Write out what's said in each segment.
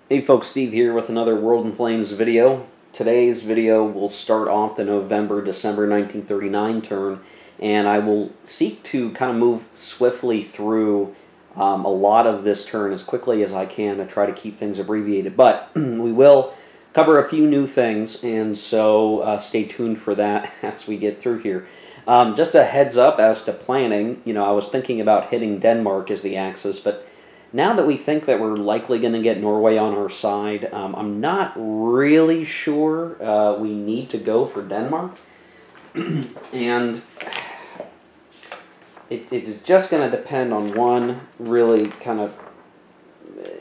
Hey folks, Steve here with another World in Flames video. Today's video will start off the November-December 1939 turn, and I will seek to kind of move swiftly through a lot of this turn as quickly as I can to try to keep things abbreviated. But we will cover a few new things, and so stay tuned for that as we get through here. Just a heads up as to planning, I was thinking about hitting Denmark as the axis, but now that we think that we're likely going to get Norway on our side, I'm not really sure we need to go for Denmark. And it's just going to depend on one really kind of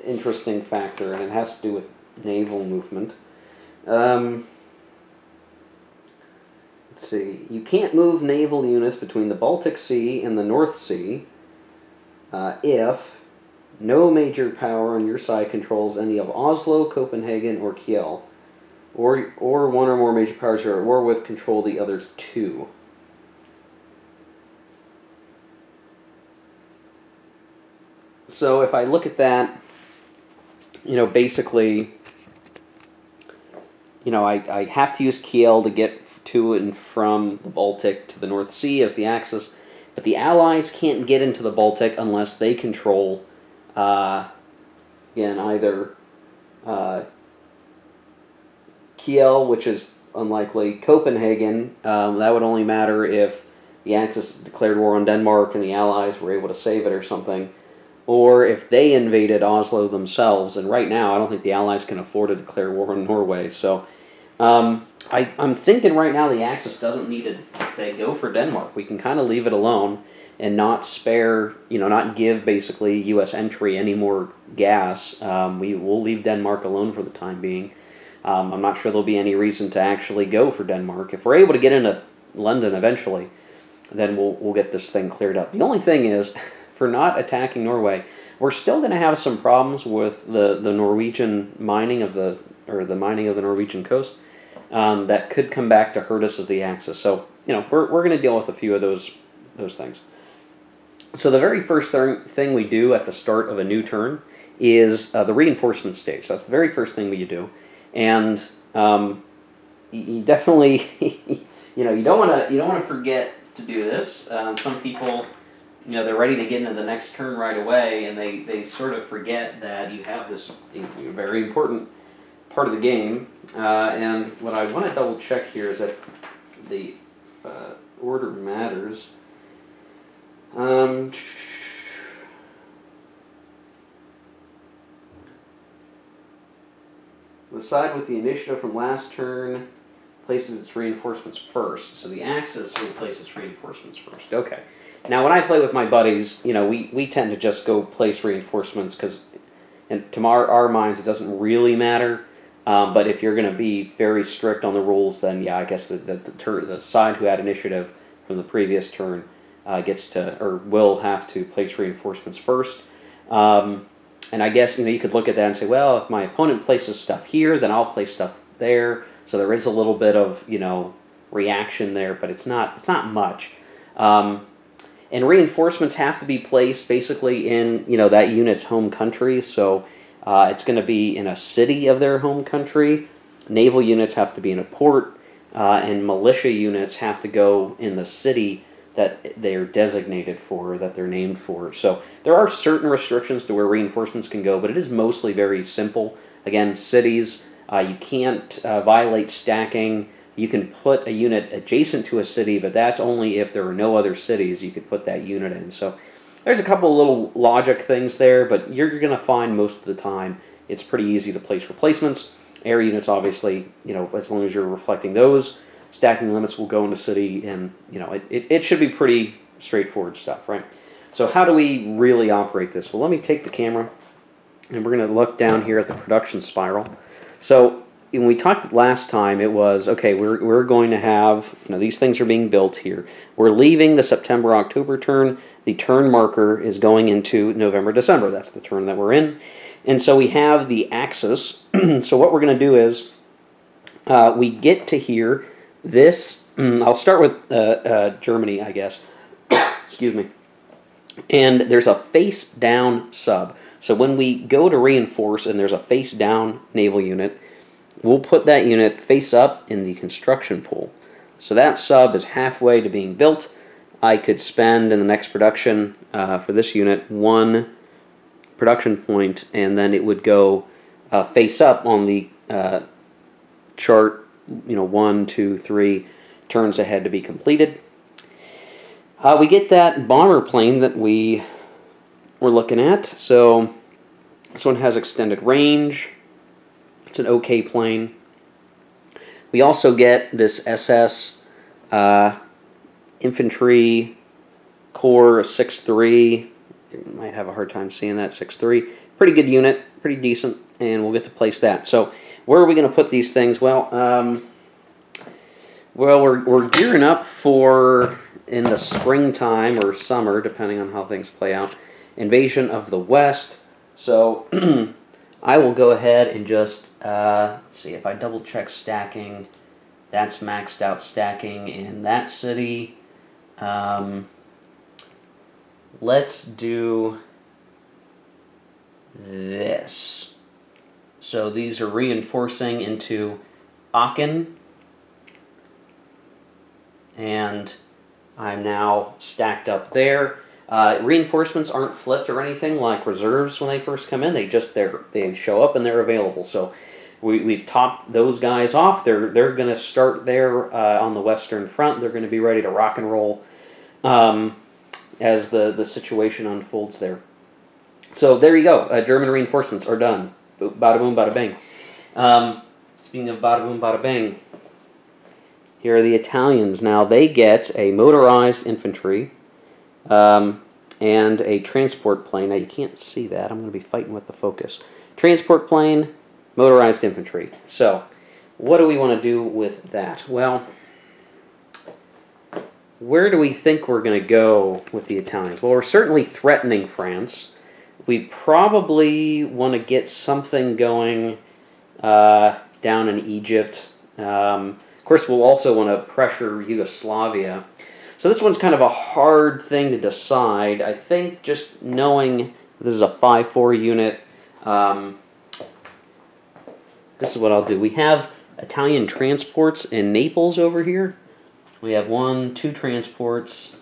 interesting factor, and it has to do with naval movement. Let's see. You can't move naval units between the Baltic Sea and the North Sea if no major power on your side controls any of Oslo, Copenhagen, or Kiel, or one or more major powers you're at war with control the other two. So if I look at that, basically, I have to use Kiel to get to and from the Baltic to the North Sea as the axis, but the Allies can't get into the Baltic unless they control again, either Kiel, which is unlikely, Copenhagen. That would only matter if the Axis declared war on Denmark and the Allies were able to save it or something, or if they invaded Oslo themselves. And right now, I don't think the Allies can afford to declare war on Norway. So I'm thinking right now the Axis doesn't need to go for Denmark. We can kind of leave it alone and not spare, not give basically U.S. entry any more gas. We will leave Denmark alone for the time being. I'm not sure there'll be any reason to actually go for Denmark. If we're able to get into London eventually, then we'll get this thing cleared up. The only thing is, for not attacking Norway, we're still going to have some problems with the Norwegian mining of the Norwegian coast that could come back to hurt us as the Axis. So we're going to deal with a few of those things. So the very first thing we do at the start of a new turn is the reinforcement stage. That's the very first thing we do, and you definitely you don't want to forget to do this. Some people, they're ready to get into the next turn right away, and they sort of forget that you have this very important part of the game. And what I want to double check here is that the order matters. The side with the initiative from last turn places its reinforcements first. So the Axis will place its reinforcements first. Okay. Now when I play with my buddies, we tend to just go place reinforcements because, to our minds, it doesn't really matter. But if you're going to be very strict on the rules, then yeah, I guess the side who had initiative from the previous turn gets to, or will have to, place reinforcements first. And I guess, you could look at that and say, well, if my opponent places stuff here, then I'll place stuff there. So there is a little bit of, reaction there, but it's not much. And reinforcements have to be placed basically in, that unit's home country. So it's going to be in a city of their home country. Naval units have to be in a port, and militia units have to go in the city that they're designated for, that they're named for. So there are certain restrictions to where reinforcements can go, but it is mostly very simple. Again, cities, you can't violate stacking. You can put a unit adjacent to a city, but that's only if there are no other cities you could put that unit in. So there's a couple of little logic things there, but you're going to find most of the time it's pretty easy to place replacements. Air units, obviously, as long as you're reflecting those, stacking limits will go into city, and it should be pretty straightforward stuff, right? So how do we really operate this? Well, let me take the camera, and we're going to look down here at the production spiral. So when we talked last time, it was, okay, we're going to have, these things are being built here. We're leaving the September-October turn. The turn marker is going into November-December. That's the turn that we're in. And so we have the axis. So what we're going to do is we get to here. This, I'll start with Germany, I guess. Excuse me. And there's a face-down sub. So when we go to reinforce and there's a face-down naval unit, we'll put that unit face up in the construction pool. So that sub is halfway to being built. I could spend in the next production for this unit 1 production point, and then it would go face up on the chart, 1, 2, 3 turns ahead to be completed. We get that bomber plane that we were looking at. So this one has extended range. It's an okay plane. We also get this SS infantry core 6.3. You might have a hard time seeing that 6.3. Pretty good unit, pretty decent, and we'll get to place that. So where are we going to put these things? Well, we're gearing up for, in the springtime or summer, depending on how things play out, invasion of the West. So I will go ahead and just, let's see, if I double check stacking, that's maxed out stacking in that city. Let's do this. So these are reinforcing into Aachen, and I'm now stacked up there. Reinforcements aren't flipped or anything like reserves when they first come in. They show up and they're available. So we've topped those guys off. They're going to start there on the Western Front. They're going to be ready to rock and roll as the situation unfolds there. So there you go. German reinforcements are done. Bada boom, bada bang. Speaking of bada boom, bada bang, here are the Italians. Now they get a motorized infantry and a transport plane. Now you can't see that. I'm going to be fighting with the focus. Transport plane, motorized infantry. So what do we want to do with that? Well, where do we think we're going to go with the Italians? Well, we're certainly threatening France. We probably want to get something going down in Egypt. Of course, we'll also want to pressure Yugoslavia. So this one's kind of a hard thing to decide. I think just knowing this is a 5-4 unit, this is what I'll do. We have Italian transports in Naples over here. We have 1, 2 transports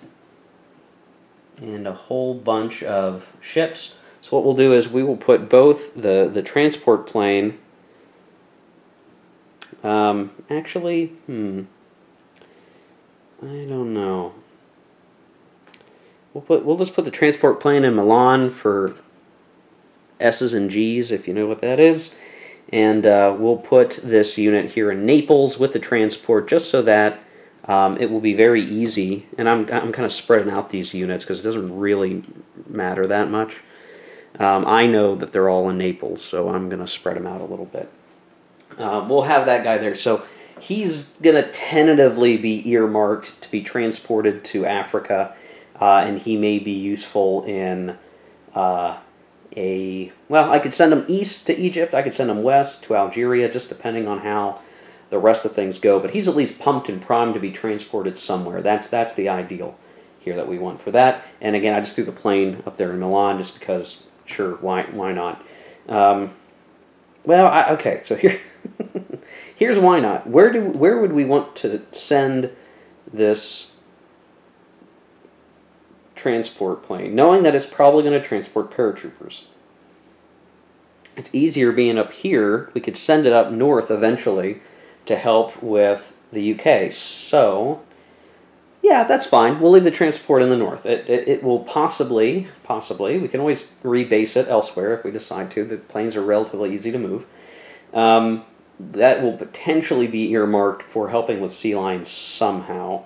and a whole bunch of ships. So what we'll do is we will put both the transport plane. Actually, I don't know. We'll just put the transport plane in Milan for S's and G's, if you know what that is, and we'll put this unit here in Naples with the transport, just so that it will be very easy. And I'm kind of spreading out these units because it doesn't really matter that much. I know that they're all in Naples, so I'm going to spread them out a little bit. We'll have that guy there. So he's going to tentatively be earmarked to be transported to Africa, and he may be useful in well, I could send him east to Egypt, I could send him west to Algeria, just depending on how the rest of things go. But he's at least pumped and primed to be transported somewhere. That's the ideal here that we want for that. And again, I just threw the plane up there in Milan just because, sure, why not? Well, okay, so here's why not. Where would we want to send this transport plane, knowing that it's probably going to transport paratroopers? It's easier being up here. We could send it up north eventually to help with the UK. So, yeah, that's fine. We'll leave the transport in the north. It will possibly, we can always rebase it elsewhere if we decide to. The planes are relatively easy to move. That will potentially be earmarked for helping with sea lines somehow.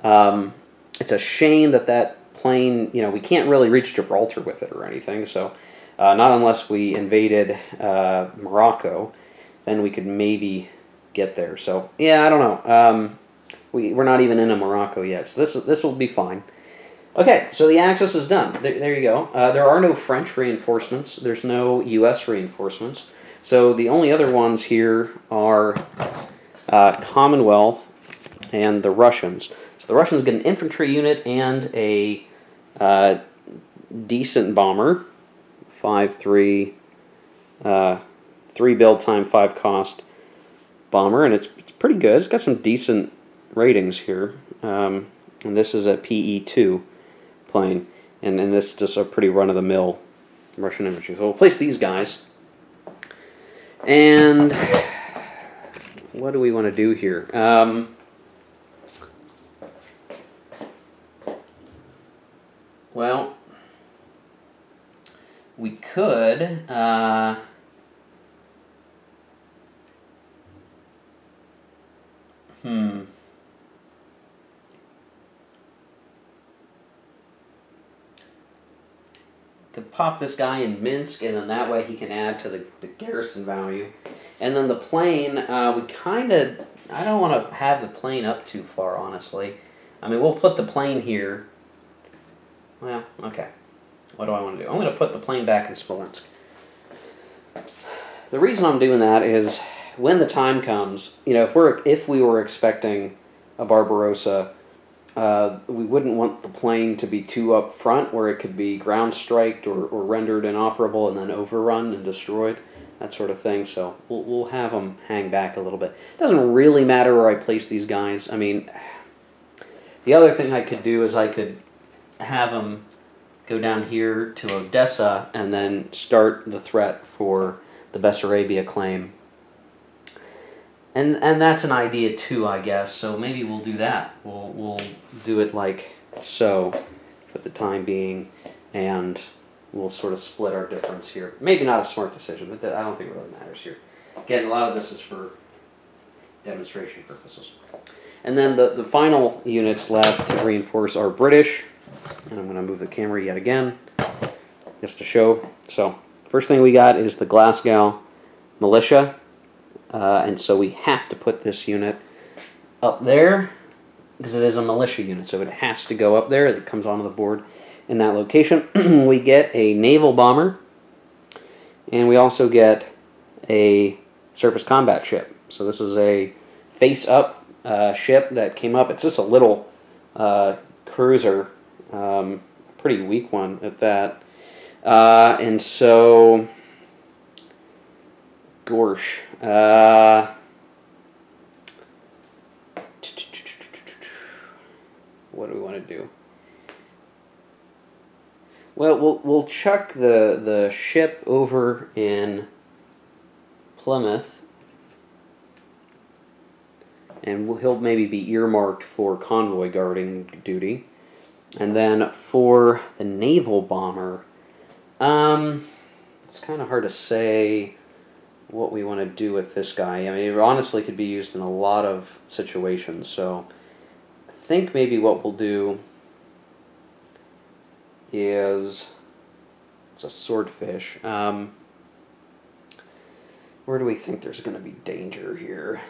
It's a shame that plane, we can't really reach Gibraltar with it or anything, so not unless we invaded Morocco, then we could maybe get there. So, yeah, I don't know. We're not even in Morocco yet, so this will be fine. Okay, so the Axis is done. There you go. There are no French reinforcements. There's no U.S. reinforcements. So the only other ones here are Commonwealth and the Russians. So the Russians get an infantry unit and a decent bomber 5.3, 3 build time, 5 cost bomber, and it's pretty good. It's got some decent ratings here, and this is a PE2 plane, and this is just a pretty run-of-the-mill Russian infantry. So we'll place these guys, and what do we want to do here? Well, we could could pop this guy in Minsk, and then that way he can add to the garrison value. And then the plane, we kind of, I don't want to have the plane up too far, honestly. I mean, we'll put the plane here. Well, okay. What do I want to do? I'm going to put the plane back in Smolensk. The reason I'm doing that is when the time comes, you know, if we were expecting a Barbarossa, we wouldn't want the plane to be too up front where it could be ground striked or rendered inoperable and then overrun and destroyed, that sort of thing. So we'll have them hang back a little bit. It doesn't really matter where I place these guys. I mean, the other thing I could do is I could have them go down here to Odessa and then start the threat for the Bessarabia claim. And that's an idea too, I guess. So maybe we'll do that. We'll do it like so for the time being, and we'll sort of split our difference here. Maybe not a smart decision, but I don't think it really matters here. Again, a lot of this is for demonstration purposes. And then the final units left to reinforce are British. And I'm going to move the camera yet again, just to show. So, first thing we got is the Glasgow militia. And so we have to put this unit up there, because it is a militia unit, so it has to go up there. It comes onto the board in that location. We get a naval bomber, and we also get a surface combat ship. So this is a face-up ship that came up. It's just a little cruiser, pretty weak one at that. And so, Gorsh. What do we want to do? Well, we'll chuck the ship over in Plymouth, and he'll maybe be earmarked for convoy guarding duty. And then for the naval bomber, it's kind of hard to say what we want to do with this guy. I mean, it honestly could be used in a lot of situations, so I think maybe what we'll do is, it's a swordfish. Where do we think there's going to be danger here?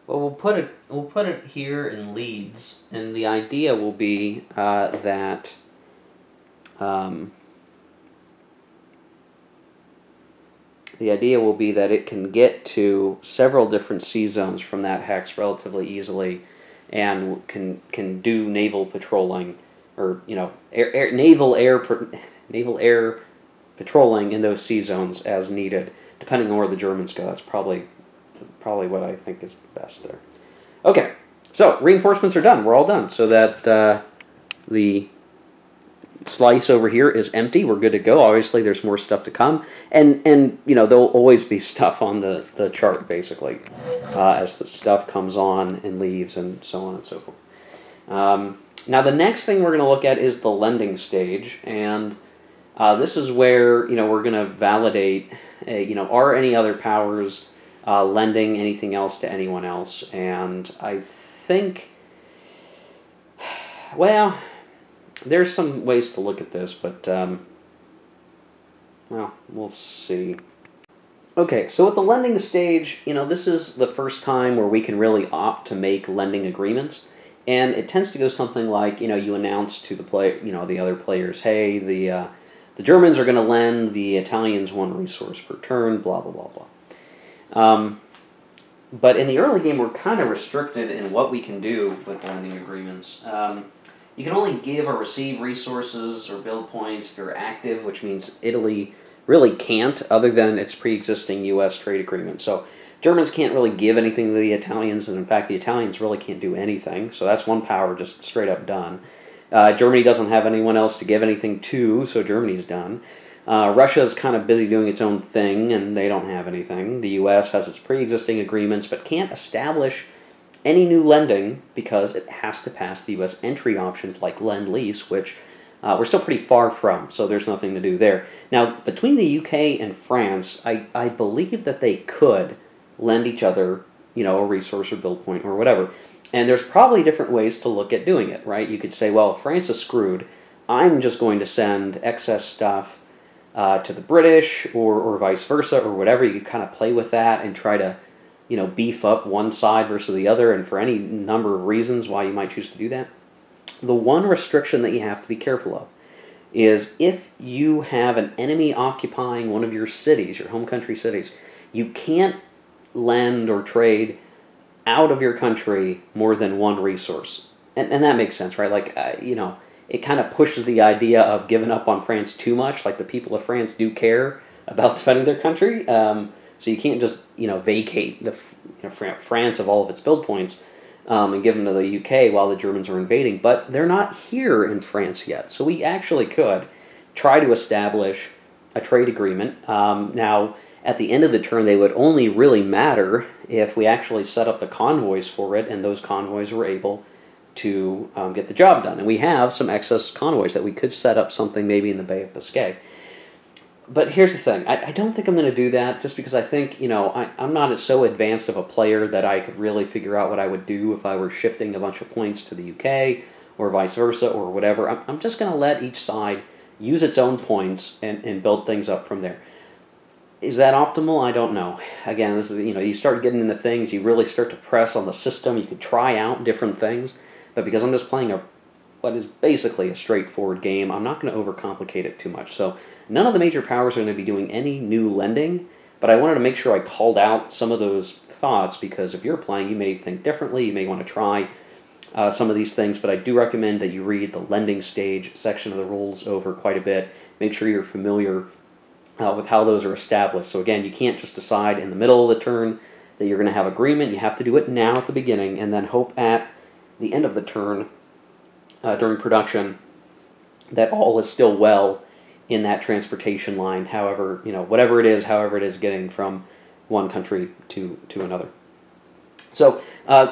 Well, we'll put it here in Leeds, and the idea will be that it can get to several different sea zones from that hex relatively easily, and can do naval patrolling, or naval air patrolling in those sea zones as needed, depending on where the Germans go. That's probably what I think is best there. Okay, so reinforcements are done. We're all done. So that the slice over here is empty. We're good to go. Obviously, there's more stuff to come, and there'll always be stuff on the chart basically as the stuff comes on and leaves and so on and so forth. Now the next thing we're going to look at is the lending stage, and this is where we're going to validate. Are any other powers lending anything else to anyone else? And I think, well, there's some ways to look at this, but, well, we'll see. Okay, so with the lending stage, this is the first time where we can really opt to make lending agreements, and it tends to go something like, you announce to the the other players, hey, the Germans are going to lend the Italians 1 resource per turn, blah, blah, blah, blah. But in the early game, we're kind of restricted in what we can do with lending agreements. You can only give or receive resources or build points if you're active, which means Italy really can't, other than its pre-existing U.S. trade agreement. So Germans can't really give anything to the Italians, and in fact, the Italians really can't do anything. So that's one power just straight up done. Germany doesn't have anyone else to give anything to, so Germany's done. Russia's kind of busy doing its own thing, and they don't have anything. The U.S. has its pre-existing agreements, but can't establish any new lending because it has to pass the U.S. entry options like Lend-Lease, which we're still pretty far from, so there's nothing to do there. Now, between the UK and France, I believe that they could lend each other, a resource or build point or whatever. And there's probably different ways to look at doing it, right? You could say, well, if France is screwed, I'm just going to send excess stuff to the British or vice versa or whatever. You could kind of play with that and try to, beef up one side versus the other, and for any number of reasons why you might choose to do that. The one restriction that you have to be careful of is if you have an enemy occupying one of your cities, your home country cities, you can't lend or trade out of your country more than 1 resource. And that makes sense, right? Like, it kind of pushes the idea of giving up on France too much. Like, the people of France do care about defending their country. So you can't just, vacate France of all of its build points and give them to the UK while the Germans are invading. But they're not here in France yet. So we actually could try to establish a trade agreement. Now, at the end of the turn, they would only really matter if we actually set up the convoys for it, and those convoys were able to get the job done. And we have some excess convoys that we could set up something maybe in the Bay of Biscay. But here's the thing. I don't think I'm going to do that just because I think, I'm not so advanced of a player that I could really figure out what I would do if I were shifting a bunch of points to the UK or vice versa or whatever. I'm just going to let each side use its own points and build things up from there. Is that optimal? I don't know. Again, this is, you start getting into things, you really start to press on the system. You could try out different things, but because I'm just playing what is basically a straightforward game, I'm not going to overcomplicate it too much. So none of the major powers are going to be doing any new lending, but I wanted to make sure I called out some of those thoughts because if you're playing, you may think differently. You may want to try some of these things, but I do recommend that you read the lending stage section of the rules over quite a bit. Make sure you're familiar with how those are established. So again, you can't just decide in the middle of the turn that you're going to have agreement. You have to do it now at the beginning and then hope at the end of the turn during production that all is still well in that transportation line, however, whatever it is getting from one country to another. So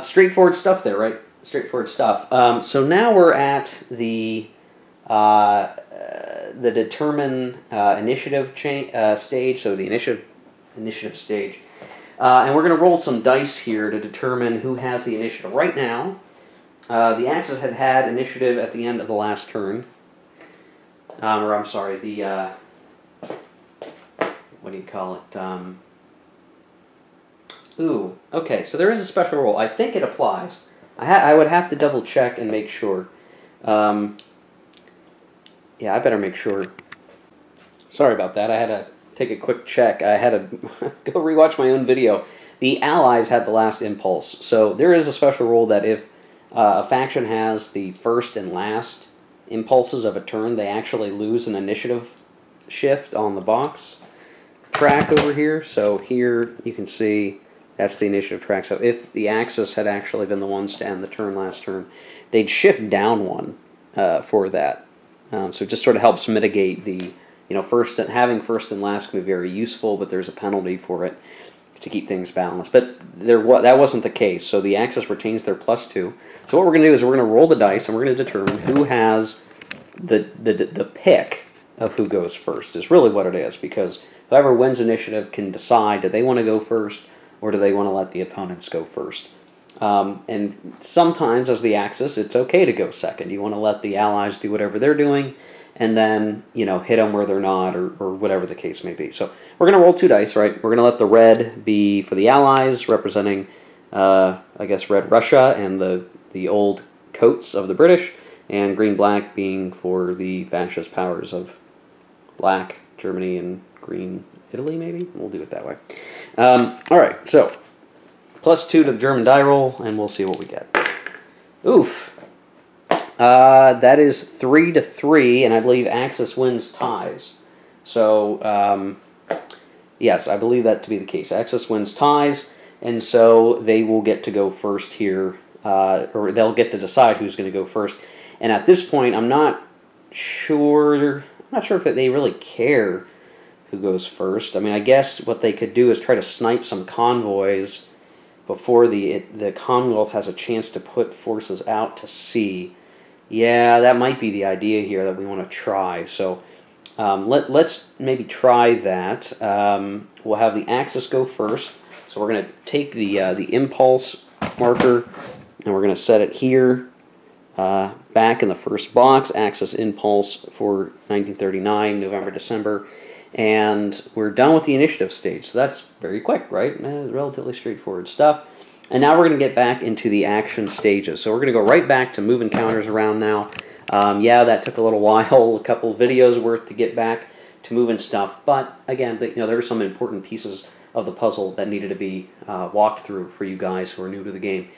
straightforward stuff there, right? Straightforward stuff. So now we're at the determine initiative stage, so the initiative stage. And we're going to roll some dice here to determine who has the initiative. Right now, the Axis had initiative at the end of the last turn. Or I'm sorry, the, what do you call it? Ooh, okay, so there is a special rule. I think it applies. I would have to double check and make sure. Yeah, I better make sure. Sorry about that. I had to take a quick check. I had to go rewatch my own video. The Allies had the last impulse. So there is a special rule that if a faction has the first and last impulses of a turn, they actually lose an initiative shift on the box track over here. So here you can see that's the initiative track. So if the Axis had actually been the ones to end the turn last turn, they'd shift down one for that. So it just sort of helps mitigate the, having first and last can be very useful, but there's a penalty for it to keep things balanced. But that wasn't the case, so the Axis retains their +2. So what we're going to do is we're going to roll the dice, and we're going to determine who has the pick of who goes first, is really what it is, because whoever wins initiative can decide, do they want to go first, or do they want to let the opponents go first? And sometimes, as the Axis, it's okay to go second. You want to let the Allies do whatever they're doing, and then, hit them where they're not, or whatever the case may be. So we're going to roll 2 dice, right? We're going to let the red be for the Allies, representing, I guess, red Russia and the old coats of the British, and green-black being for the fascist powers of black Germany and green Italy, maybe? We'll do it that way. All right, so +2 to the German die roll, and we'll see what we get. Oof. That is 3 to 3, and I believe Axis wins ties. So, yes, I believe that to be the case. Axis wins ties, and so they will get to go first here, or they'll get to decide who's going to go first. And at this point, I'm not sure if they really care who goes first. I mean, I guess what they could do is try to snipe some convoys before the Commonwealth has a chance to put forces out to sea. Yeah, that might be the idea here that we want to try. So let's maybe try that. We'll have the Axis go first. So we're going to take the impulse marker, and we're going to set it here, back in the first box, Axis impulse for 1939, November, December. And we're done with the initiative stage. So that's very quick, right? Relatively straightforward stuff. And now we're going to get back into the action stages. So we're going to go right back to moving counters around now. Yeah, that took a little while, a couple videos worth to get back to moving stuff. But again, there were some important pieces of the puzzle that needed to be walked through for you guys who are new to the game.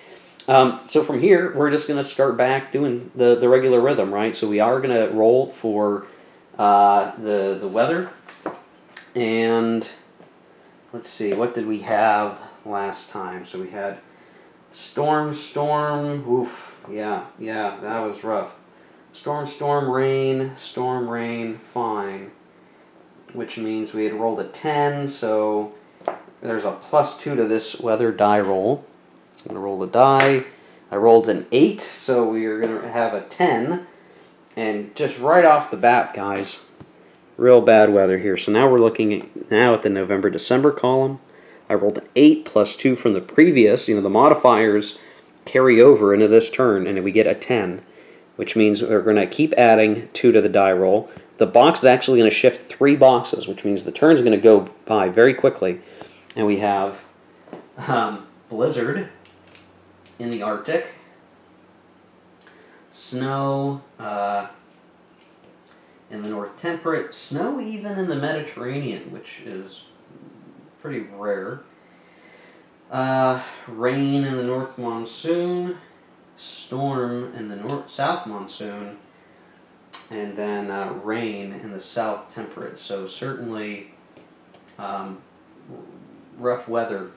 So from here, we're just going to start back doing the regular rhythm, right? So we are going to roll for the weather. And let's see, what did we have last time? So we had storm, oof, yeah, that was rough. Storm, rain, fine. Which means we had rolled a 10, so there's a +2 to this weather die roll. So I'm going to roll the die. I rolled an 8, so we are going to have a 10. And just right off the bat, guys, real bad weather here. So now we're looking at the November-December column. I rolled an 8 +2 from the previous. The modifiers carry over into this turn, and we get a 10, which means we're going to keep adding 2 to the die roll. The box is actually going to shift 3 boxes, which means the turn's going to go by very quickly. And we have blizzard in the Arctic, snow in the North Temperate, snow even in the Mediterranean, which is pretty rare. Rain in the North Monsoon, storm in the South Monsoon, and then rain in the South Temperate. So certainly rough weather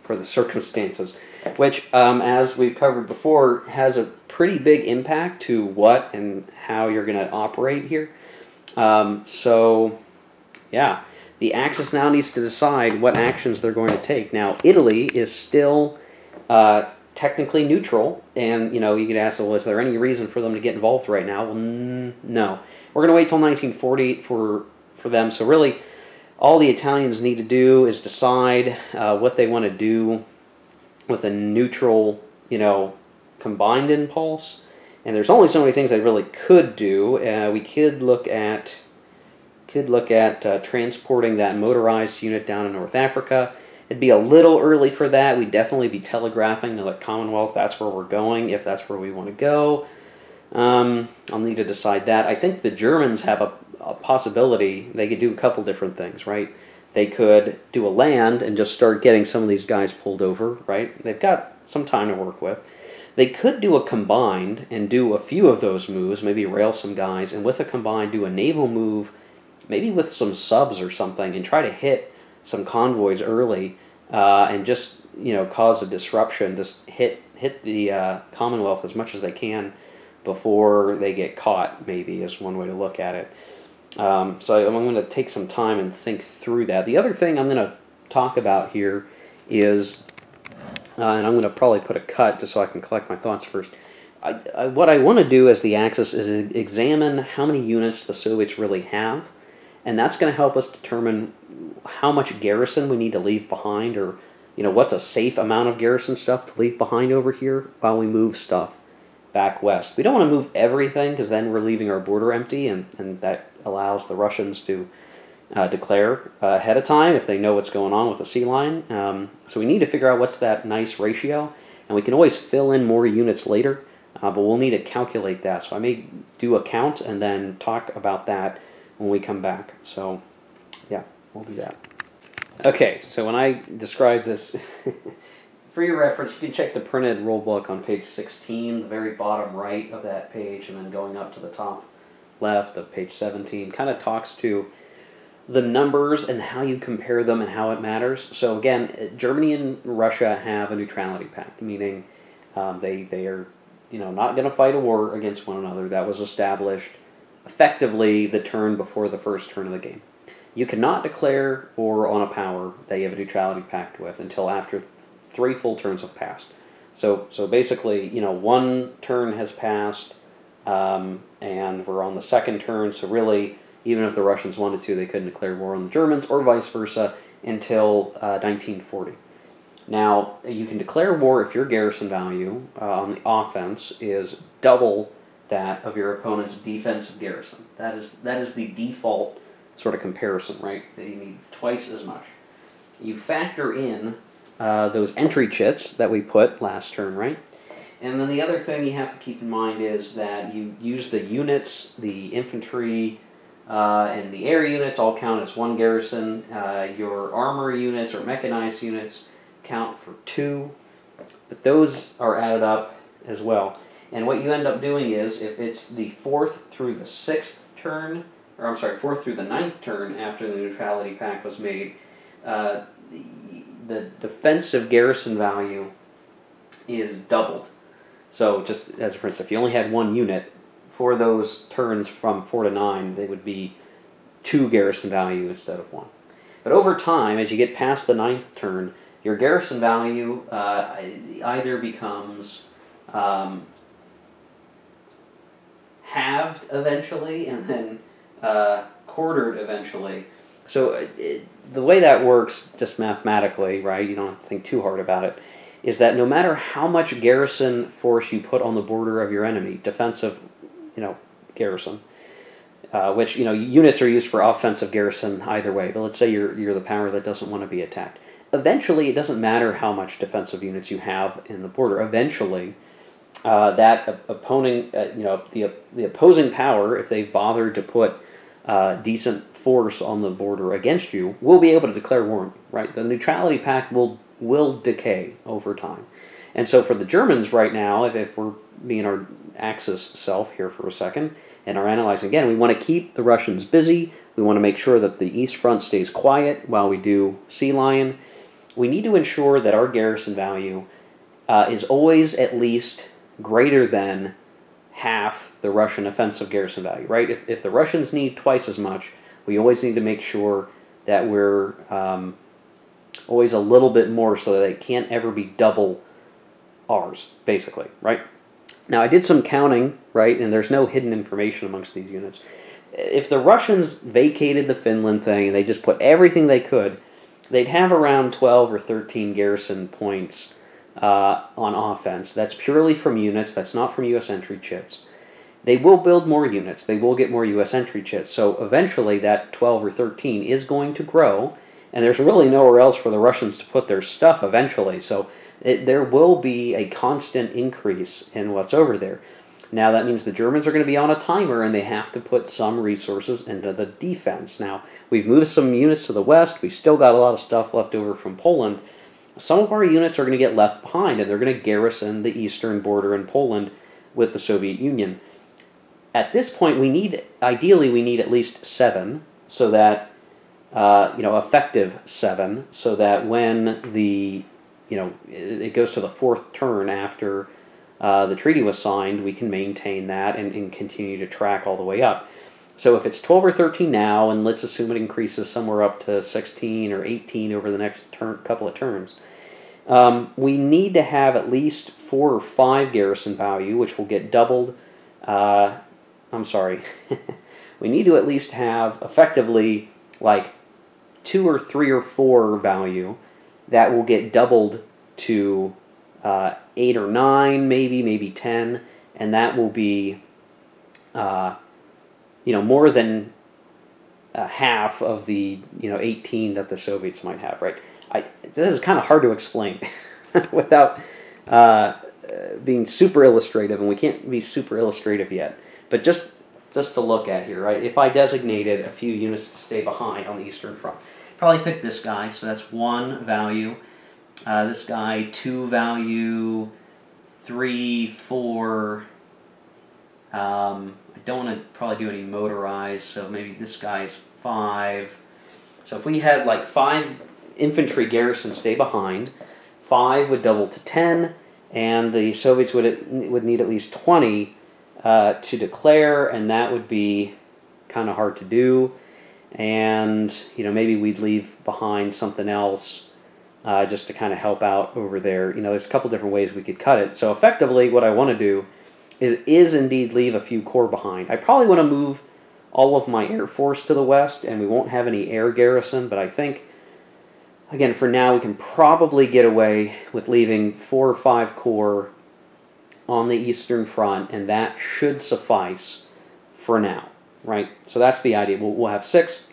for the circumstances, which, as we've covered before, has a pretty big impact to what and how you're going to operate here. So, yeah, the Axis now needs to decide what actions they're going to take. Now, Italy is still technically neutral, and you could ask, well, is there any reason for them to get involved right now? Well, no. We're going to wait till 1940 for them. So really, all the Italians need to do is decide what they want to do with a neutral, combined impulse. And there's only so many things they really could do. We could look at transporting that motorized unit down in North Africa. It'd be a little early for that. We'd definitely be telegraphing to the Commonwealth that's where we're going, if that's where we want to go. I'll need to decide that. I think the Germans have a possibility. They could do a couple different things, right? They could do a land and just start getting some of these guys pulled over, right? They've got some time to work with. They could do a combined and do a few of those moves, maybe rail some guys, and with a combined do a naval move, maybe with some subs or something, and try to hit some convoys early and just cause a disruption. Just hit the Commonwealth as much as they can before they get caught. Maybe is one way to look at it. So I'm going to take some time and think through that. The other thing I'm going to talk about here is, and I'm going to probably put a cut just so I can collect my thoughts first. What I want to do as the Axis is examine how many units the Soviets really have, and that's going to help us determine how much garrison we need to leave behind, or what's a safe amount of garrison stuff to leave behind over here while we move stuff back west. We don't want to move everything because then we're leaving our border empty, and that allows the Russians to declare ahead of time if they know what's going on with the sea line. So we need to figure out what's that nice ratio, and we can always fill in more units later, but we'll need to calculate that. So I may do a count and then talk about that when we come back. So, yeah, we'll do that. Okay, so when I describe this, for your reference, you can check the printed rulebook on page 16, the very bottom right of that page, and then going up to the top left of page 17, kind of talks to the numbers and how you compare them and how it matters. So again, Germany and Russia have a neutrality pact, meaning they are not going to fight a war against one another. That was established effectively the turn before the first turn of the game. You cannot declare war on a power that you have a neutrality pact with until after 3 full turns have passed. So basically, one turn has passed, and we're on the second turn. So really, even if the Russians wanted to, they couldn't declare war on the Germans, or vice versa, until 1940. Now, you can declare war if your garrison value on the offense is double that of your opponent's defensive garrison. That is the default sort of comparison, right? You need twice as much. You factor in those entry chits that we put last turn, right? And then the other thing you have to keep in mind is that you use the units, the infantry and the air units all count as 1 garrison. Your armor units or mechanized units count for 2, but those are added up as well. And what you end up doing is, if it's the 4th through the 6th turn, or I'm sorry, 4th through the 9th turn after the neutrality pact was made, the defensive garrison value is doubled. So just as for instance, if you only had 1 unit, for those turns from 4 to 9, they would be 2 garrison value instead of 1. But over time, as you get past the 9th turn, your garrison value either becomes halved eventually, and then quartered eventually. So the way that works, just mathematically, right, you don't have to think too hard about it, is that no matter how much garrison force you put on the border of your enemy, defensive, garrison, which, units are used for offensive garrison either way, but let's say you're the power that doesn't want to be attacked. Eventually, it doesn't matter how much defensive units you have in the border. Eventually, that opponent, the opposing power, if they've bothered to put decent force on the border against you, will be able to declare war, right? The neutrality pact will decay over time. And so for the Germans right now, if we're being our Axis self here for a second and are analyzing again, we want to keep the Russians busy. We want to make sure that the East Front stays quiet while we do Sea Lion. We need to ensure that our garrison value is always at least greater than half the Russian offensive garrison value, right? If the Russians need twice as much, we always need to make sure that we're always a little bit more so that they can't ever be double ours, basically, right? Now, I did some counting, right, and there's no hidden information amongst these units. If the Russians vacated the Finland thing and they just put everything they could, they'd have around 12 or 13 garrison points on offense. That's purely from units. That's not from U.S. entry chits. They will build more units. They will get more U.S. entry chits. So eventually that 12 or 13 is going to grow, and there's really nowhere else for the Russians to put their stuff eventually. So there will be a constant increase in what's over there. Now that means the Germans are going to be on a timer, and they have to put some resources into the defense. Now, we've moved some units to the west. We've still got a lot of stuff left over from Poland. Some of our units are going to get left behind, and they're going to garrison the eastern border in Poland with the Soviet Union. At this point, ideally we need at least 7, so that, effective 7, so that when it goes to the 4th turn after the treaty was signed, we can maintain that and continue to track all the way up. So if it's 12 or 13 now, and let's assume it increases somewhere up to 16 or 18 over the next couple of turns, we need to have at least 4 or 5 garrison value, which will get doubled. We need to at least have effectively like 2 or 3 or 4 value that will get doubled to 8 or 9, maybe 10, and that will be more than half of the 18 that the Soviets might have, right? This is kind of hard to explain without being super illustrative, and we can't be super illustrative yet. But just just to look at here, right? If I designated a few units to stay behind on the Eastern Front, probably pick this guy, so that's 1 value. This guy, 2 value, 3, 4. I don't want to probably do any motorized, so maybe this guy's 5. So if we had like 5 infantry garrisons stay behind, 5 would double to 10, and the Soviets would need at least 20 to declare, and that would be kind of hard to do. And maybe we'd leave behind something else just to kind of help out over there. There's a couple different ways we could cut it. So effectively, what I want to do is indeed leave a few corps behind. I probably want to move all of my Air Force to the west, and we won't have any air garrison, but I think, again, for now, we can probably get away with leaving 4 or 5 corps on the Eastern Front, and that should suffice for now, right? So that's the idea. We'll have 6,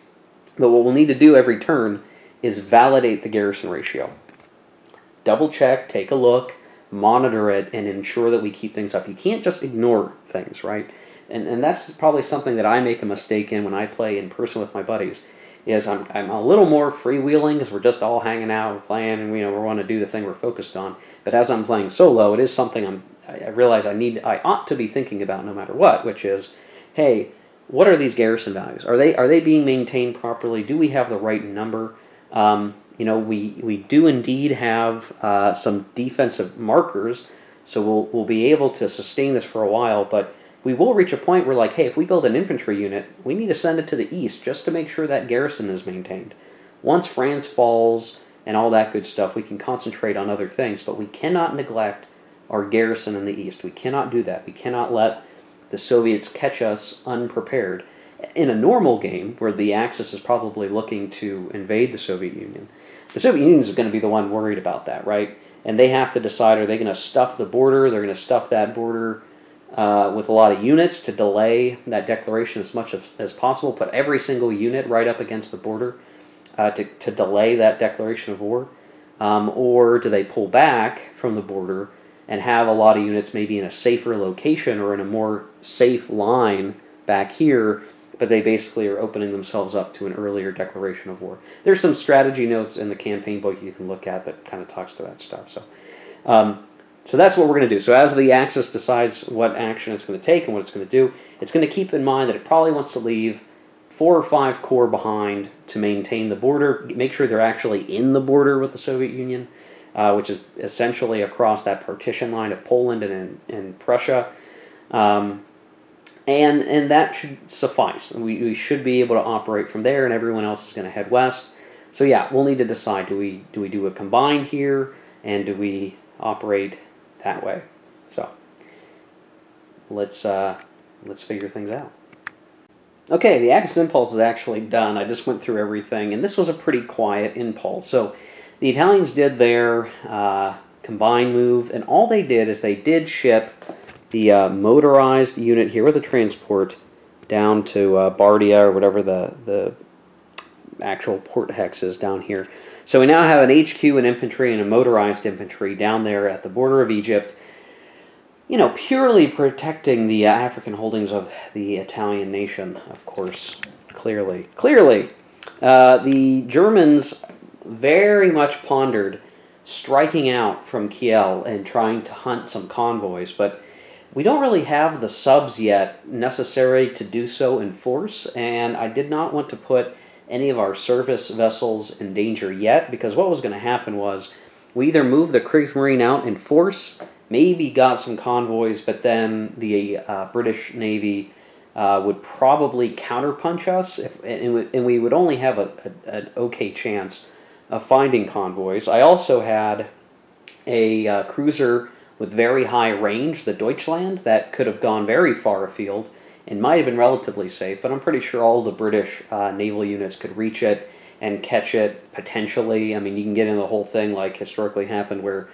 but what we'll need to do every turn is validate the garrison ratio. Double check, take a look, monitor it, and ensure that we keep things up. You can't just ignore things, right? And that's probably something that I make a mistake in when I play in person with my buddies, is I'm a little more freewheeling because we're just all hanging out and playing, and we want to do the thing we're focused on. But as I'm playing solo, it is something I realize I ought to be thinking about no matter what, which is, hey, what are these garrison values? Are they being maintained properly? Do we have the right number? We do indeed have some defensive markers, so we'll be able to sustain this for a while, but we will reach a point where, like, hey, if we build an infantry unit, we need to send it to the east just to make sure that garrison is maintained. Once France falls and all that good stuff, we can concentrate on other things, but we cannot neglect our garrison in the east. We cannot do that. We cannot let the Soviets catch us unprepared. In a normal game, where the Axis is probably looking to invade the Soviet Union is going to be the one worried about that, right? And they have to decide, are they going to stuff the border? They're going to stuff that border with a lot of units to delay that declaration as much as possible, put every single unit right up against the border to delay that declaration of war? Or do they pull back from the border and have a lot of units maybe in a safer location or in a more safe line back here, but they basically are opening themselves up to an earlier declaration of war? There's some strategy notes in the campaign book you can look at that kind of talks to that stuff. So that's what we're going to do. So as the Axis decides what action it's going to take and what it's going to do, it's going to keep in mind that it probably wants to leave 4 or 5 corps behind to maintain the border, make sure they're actually in the border with the Soviet Union, which is essentially across that partition line of Poland and Prussia. And that should suffice. We should be able to operate from there, and everyone else is going to head west. So yeah, we'll need to decide, do we do a combine here, and do we operate that way? So let's figure things out. Okay, the Axis impulse is actually done. I just went through everything, and this was a pretty quiet impulse. So the Italians did their combine move, and all they did is they did ship the motorized unit here with a transport down to Bardia, or whatever the actual port hex is down here. So we now have an HQ and infantry and a motorized infantry down there at the border of Egypt, purely protecting the African holdings of the Italian nation, of course, clearly. The Germans very much pondered striking out from Kiel and trying to hunt some convoys, but we don't really have the subs yet necessary to do so in force, and I did not want to put any of our service vessels in danger yet, because what was going to happen was we either moved the Kriegsmarine out in force, maybe got some convoys, but then the British Navy would probably counterpunch us, and we would only have an okay chance of finding convoys. I also had a cruiser with very high range, the Deutschland, that could have gone very far afield and might have been relatively safe, but I'm pretty sure all the British naval units could reach it and catch it, potentially. I mean, you can get into the whole thing like historically happened where,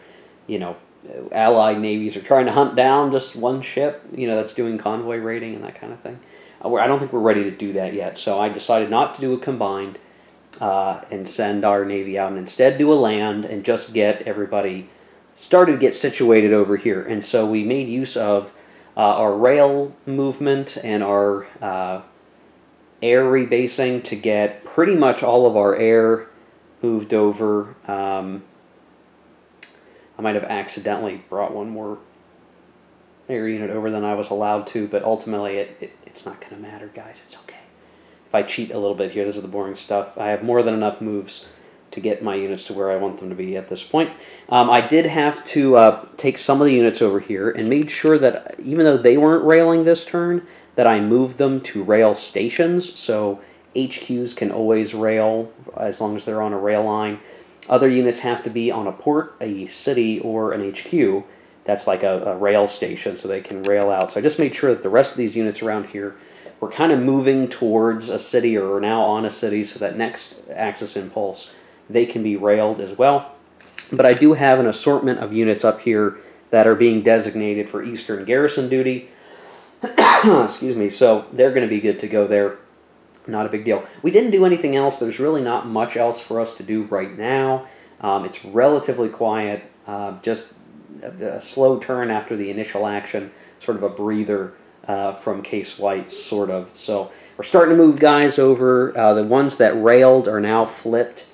Allied navies are trying to hunt down just one ship, that's doing convoy raiding and that kind of thing. I don't think we're ready to do that yet, so I decided not to do a combined and send our navy out, and instead do a land and just get everybody started to get situated over here. And so we made use of our rail movement and our air rebasing to get pretty much all of our air moved over. I might have accidentally brought one more air unit over than I was allowed to, but ultimately it's not going to matter, guys. It's okay. If I cheat a little bit here, this is the boring stuff. I have more than enough moves to get my units to where I want them to be at this point. I did have to take some of the units over here and made sure that even though they weren't railing this turn, that I moved them to rail stations, so HQs can always rail as long as they're on a rail line. Other units have to be on a port, a city, or an HQ. That's like a rail station, so they can rail out. So I just made sure that the rest of these units around here were kind of moving towards a city or are now on a city, so that next Axis impulse, they can be railed as well. But I do have an assortment of units up here that are being designated for Eastern garrison duty. Excuse me, so they're going to be good to go there. Not a big deal. We didn't do anything else. There's really not much else for us to do right now. It's relatively quiet, just a slow turn after the initial action, sort of a breather from Case White, sort of. So we're starting to move guys over. The ones that railed are now flipped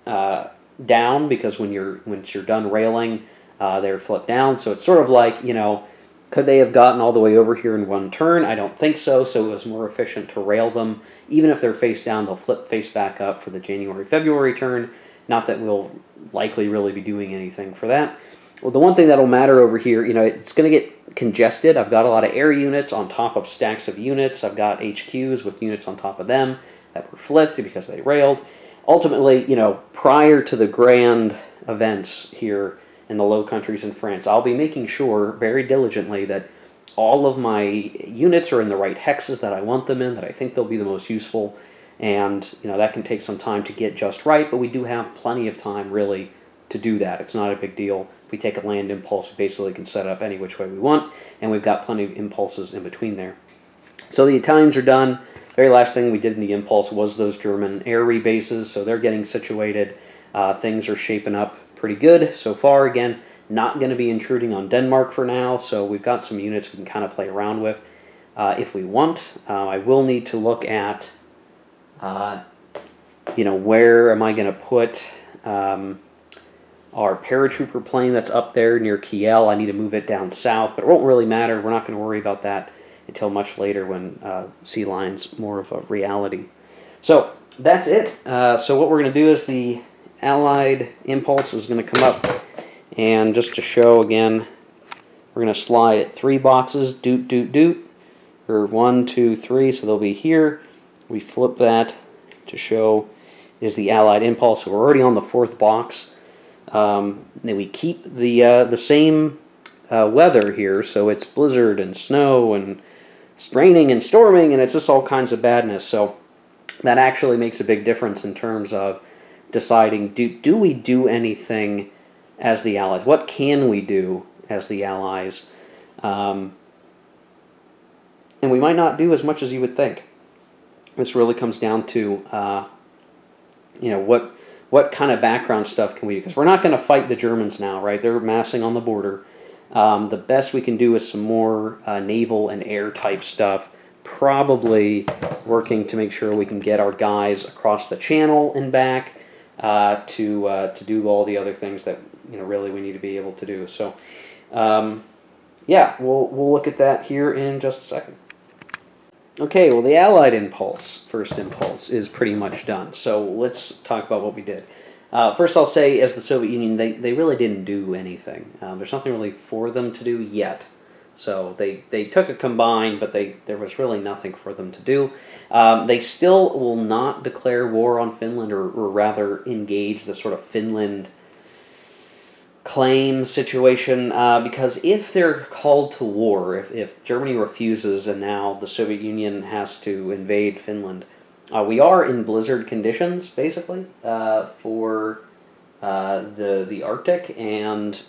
down, because once you're done railing, they're flipped down. So it's sort of like, you know, could they have gotten all the way over here in one turn? I don't think so. So it was more efficient to rail them. Even if they're face down, they'll flip face back up for the January-February turn. Not that we'll likely really be doing anything for that. Well, the one thing that'll matter over here, you know, it's going to get congested. I've got a lot of air units on top of stacks of units. I've got HQs with units on top of them that were flipped because they railed. Ultimately, you know, prior to the grand events here in the Low Countries in France, I'll be making sure very diligently that all of my units are in the right hexes that I want them in, that I think they'll be the most useful. And, you know, that can take some time to get just right, but we do have plenty of time, really, to do that. It's not a big deal. If we take a land impulse, we basically can set up any which way we want, and we've got plenty of impulses in between there. So the Italians are done. Very last thing we did in the impulse was those German air rebases, so they're getting situated. Things are shaping up pretty good so far. Again, not going to be intruding on Denmark for now, so we've got some units we can kind of play around with if we want. I will need to look at, you know, where am I going to put our paratrooper plane that's up there near Kiel. I need to move it down south, but it won't really matter. We're not going to worry about that until much later when Sea Lion's more of a reality. So that's it. So what we're going to do is the Allied impulse is going to come up, and just to show again, we're going to slide it 3 boxes, doot, doot, doot, or 1, 2, 3, so they'll be here. We flip that to show is the Allied impulse, so we're already on the 4th box. Then we keep the same weather here, so it's blizzard and snow and raining and storming, and it's just all kinds of badness. So that actually makes a big difference in terms of deciding, do we do anything as the Allies? What can we do as the Allies? And we might not do as much as you would think. This really comes down to, you know, what kind of background stuff can we do? Because we're not going to fight the Germans now, right? They're massing on the border. The best we can do is some more naval and air type stuff. Probably working to make sure we can get our guys across the channel and back to do all the other things that, you know, really we need to be able to do. So, yeah, we'll look at that here in just a second. Okay, well, the Allied impulse, first impulse, is pretty much done. So let's talk about what we did. First, I'll say, as the Soviet Union, they really didn't do anything. There's nothing really for them to do yet. So they took a combine, but there was really nothing for them to do. They still will not declare war on Finland, or rather engage the sort of Finland claim situation, because if they're called to war, if Germany refuses and now the Soviet Union has to invade Finland, we are in blizzard conditions, basically, for the Arctic, and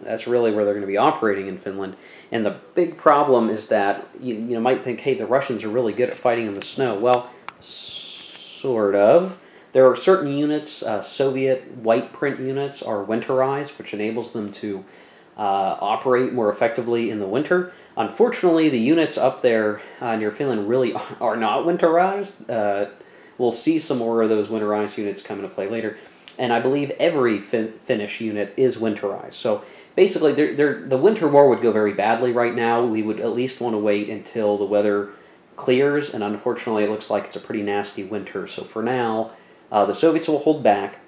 that's really where they're going to be operating in Finland. And the big problem is that you might think, hey, the Russians are really good at fighting in the snow. Well, sort of. There are certain units, Soviet white print units, are winterized, which enables them to operate more effectively in the winter. Unfortunately, the units up there near Finland really are not winterized. We'll see some more of those winterized units come into play later. And I believe every Finnish unit is winterized. So basically, the winter war would go very badly right now. We would at least want to wait until the weather clears, and unfortunately it looks like it's a pretty nasty winter. So for now, the Soviets will hold back.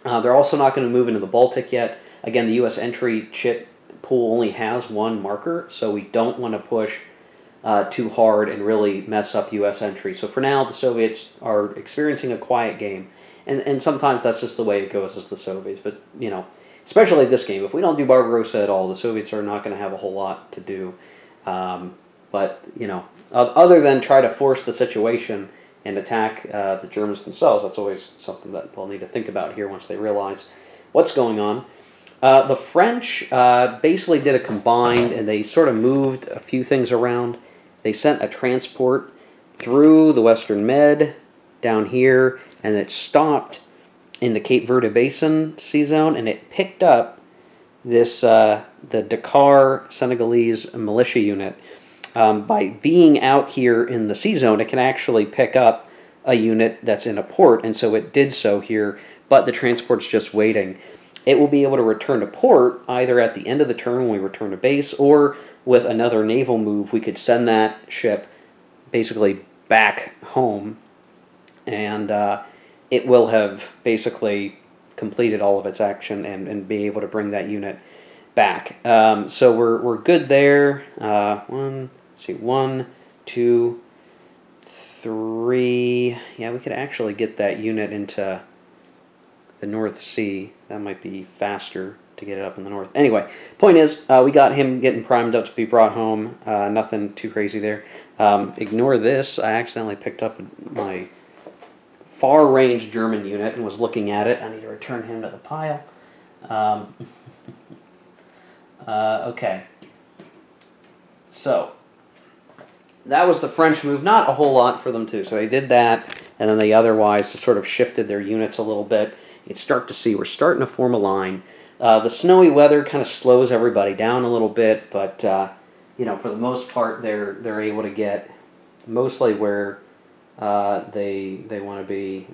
They're also not going to move into the Baltic yet. Again, the U.S. entry chit pool only has one marker, so we don't want to push too hard and really mess up U.S. entry. So for now, the Soviets are experiencing a quiet game, and sometimes that's just the way it goes as the Soviets. But, you know, especially this game, if we don't do Barbarossa at all, the Soviets are not going to have a whole lot to do. But, you know, other than try to force the situation and attack the Germans themselves, that's always something that they'll need to think about here once they realize what's going on. The French basically did a combined, and they sort of moved a few things around. They sent a transport through the Western Med down here, and it stopped in the Cape Verde Basin sea zone, and it picked up this the Dakar Senegalese militia unit. By being out here in the sea zone, it can actually pick up a unit that's in a port, and so it did so here, but the transport's just waiting. It will be able to return to port either at the end of the turn when we return to base, or with another naval move, we could send that ship basically back home, and it will have basically completed all of its action and be able to bring that unit back. So we're good there. One, two, three. Yeah, we could actually get that unit into the North Sea. That might be faster to get it up in the north. Anyway, point is, we got him getting primed up to be brought home. Nothing too crazy there. Ignore this. I accidentally picked up my far-range German unit and was looking at it. I need to return him to the pile. Okay. So, that was the French move. Not a whole lot for them to. So they did that, and then they otherwise just sort of shifted their units a little bit. You'd start to see we're starting to form a line. The snowy weather kind of slows everybody down a little bit, but you know, for the most part, they're able to get mostly where they want to be.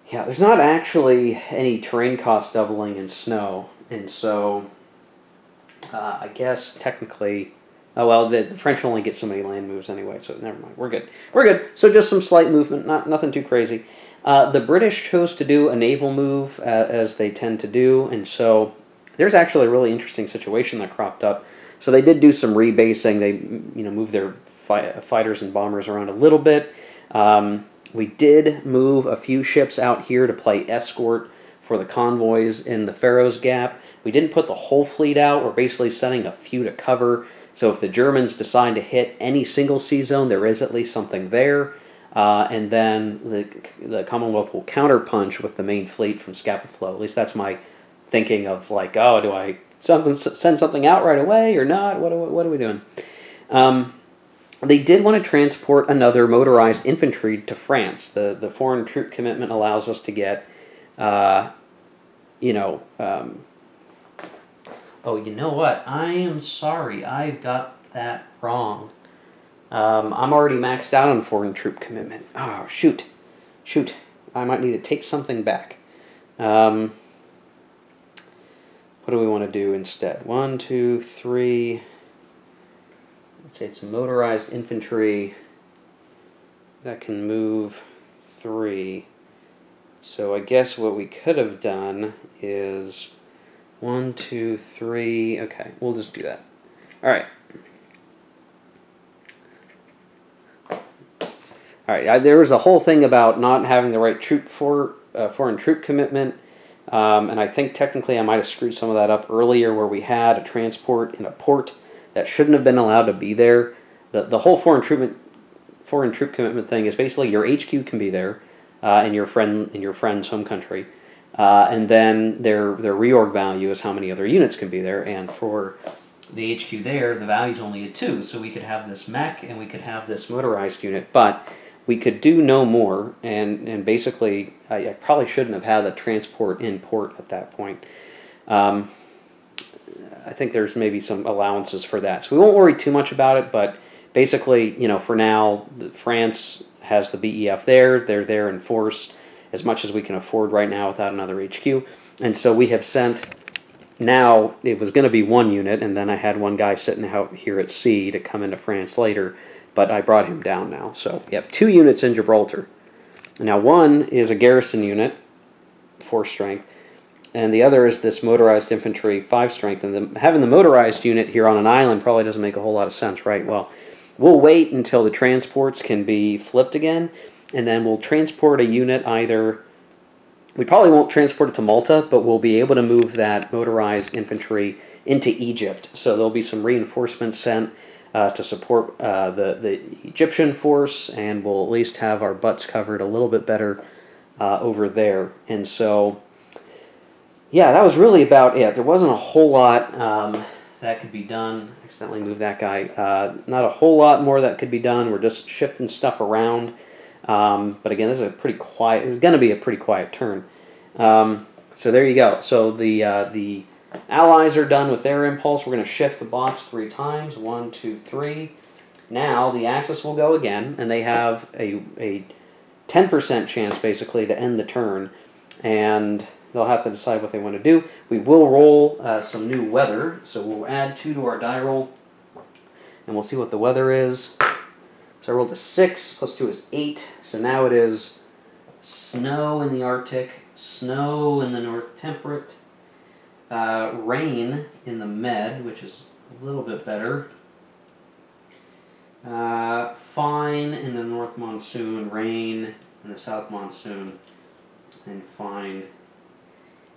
Yeah, there's not actually any terrain cost doubling in snow, and so I guess technically, oh well, the French only get so many land moves anyway, so never mind. We're good. We're good. So just some slight movement, nothing too crazy. The British chose to do a naval move, as they tend to do, and so there's actually a really interesting situation that cropped up. So they did do some rebasing. They, you know, moved their fighters and bombers around a little bit. We did move a few ships out here to play escort for the convoys in the Faroes Gap. We didn't put the whole fleet out. We're basically sending a few to cover. So if the Germans decide to hit any single sea zone, there is at least something there. And then the Commonwealth will counterpunch with the main fleet from Scapa Flow. At least that's my thinking of, like, oh, do I send something out right away or not? What are we doing? They did want to transport another motorized infantry to France. The foreign troop commitment allows us to get, you know... oh, you know what? I am sorry. I got that wrong. I'm already maxed out on foreign troop commitment. Oh, shoot. Shoot. I might need to take something back. What do we want to do instead? 1, 2, 3. Let's say it's motorized infantry. That can move 3. So I guess what we could have done is 1, 2, 3. Okay, we'll just do that. All right. All right, there was a whole thing about not having the right foreign troop commitment, and I think technically I might have screwed some of that up earlier where we had a transport in a port that shouldn't have been allowed to be there. The whole foreign troop commitment thing is basically your HQ can be there in your friend's home country, and then their reorg value is how many other units can be there, and for the HQ there, the value's only at 2, so we could have this mech and we could have this motorized unit, but we could do no more, and basically, I probably shouldn't have had a transport in port at that point. I think there's maybe some allowances for that. So we won't worry too much about it, but basically, for now, France has the BEF there. They're there in force as much as we can afford right now without another HQ. And so we have sent, now it was going to be 1 unit, and then I had one guy sitting out here at sea to come into France later, but I brought him down now. So we have 2 units in Gibraltar. Now one is a garrison unit, 4 strength, and the other is this motorized infantry, 5 strength. And having the motorized unit here on an island probably doesn't make a whole lot of sense, right? Well, we'll wait until the transports can be flipped again, and then we'll transport a unit either... We probably won't transport it to Malta, but we'll be able to move that motorized infantry into Egypt. So there'll be some reinforcements sent to support the Egyptian force, and we'll at least have our butts covered a little bit better over there. And so, yeah, that was really about it. There wasn't a whole lot that could be done. Accidentally moved that guy. Not a whole lot more that could be done. We're just shifting stuff around. But again, this is a pretty quiet. It's going to be a pretty quiet turn. So there you go. So the allies are done with their impulse. We're going to shift the box 3 times. 1, 2, 3. Now the Axis will go again, and they have a 10% chance basically to end the turn, and they'll have to decide what they want to do. We will roll some new weather, so we'll add 2 to our die roll, and we'll see what the weather is. So I rolled a 6, plus 2 is 8, so now it is snow in the Arctic, snow in the North Temperate, rain in the Med, which is a little bit better, fine in the North Monsoon, rain in the South Monsoon, and fine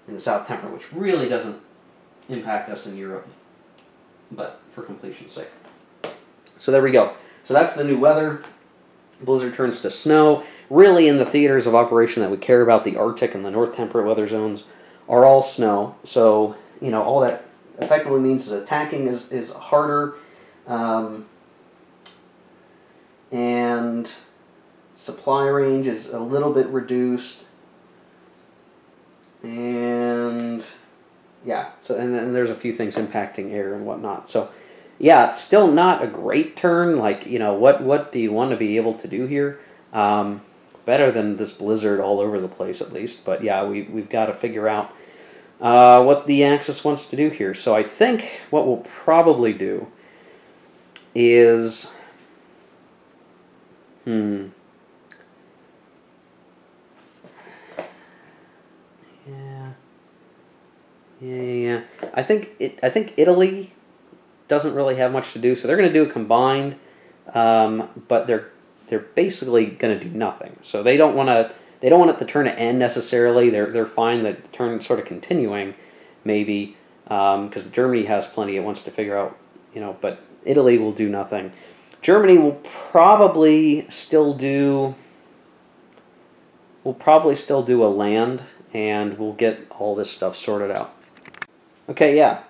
in the South Temperate, which really doesn't impact us in Europe, but for completion's sake. So there we go. So that's the new weather. Blizzard turns to snow. Really, in the theaters of operation that we care about, the Arctic and the North Temperate weather zones are all snow. So, all that effectively means is attacking is harder. And supply range is a little bit reduced. And, yeah. So, and then there's a few things impacting air and whatnot. So, yeah, it's still not a great turn. Like, what do you want to be able to do here? Better than this blizzard all over the place, at least. But yeah, we've got to figure out what the Axis wants to do here. So I think what we'll probably do is... Yeah. I think Italy doesn't really have much to do, so they're going to do a combined, but they're basically going to do nothing. So they don't want the turn to end necessarily. They're fine that the turn sort of continuing, maybe, because Germany has plenty it wants to figure out, but Italy will do nothing. Germany will probably still do a land, and we'll get all this stuff sorted out. Okay, yeah.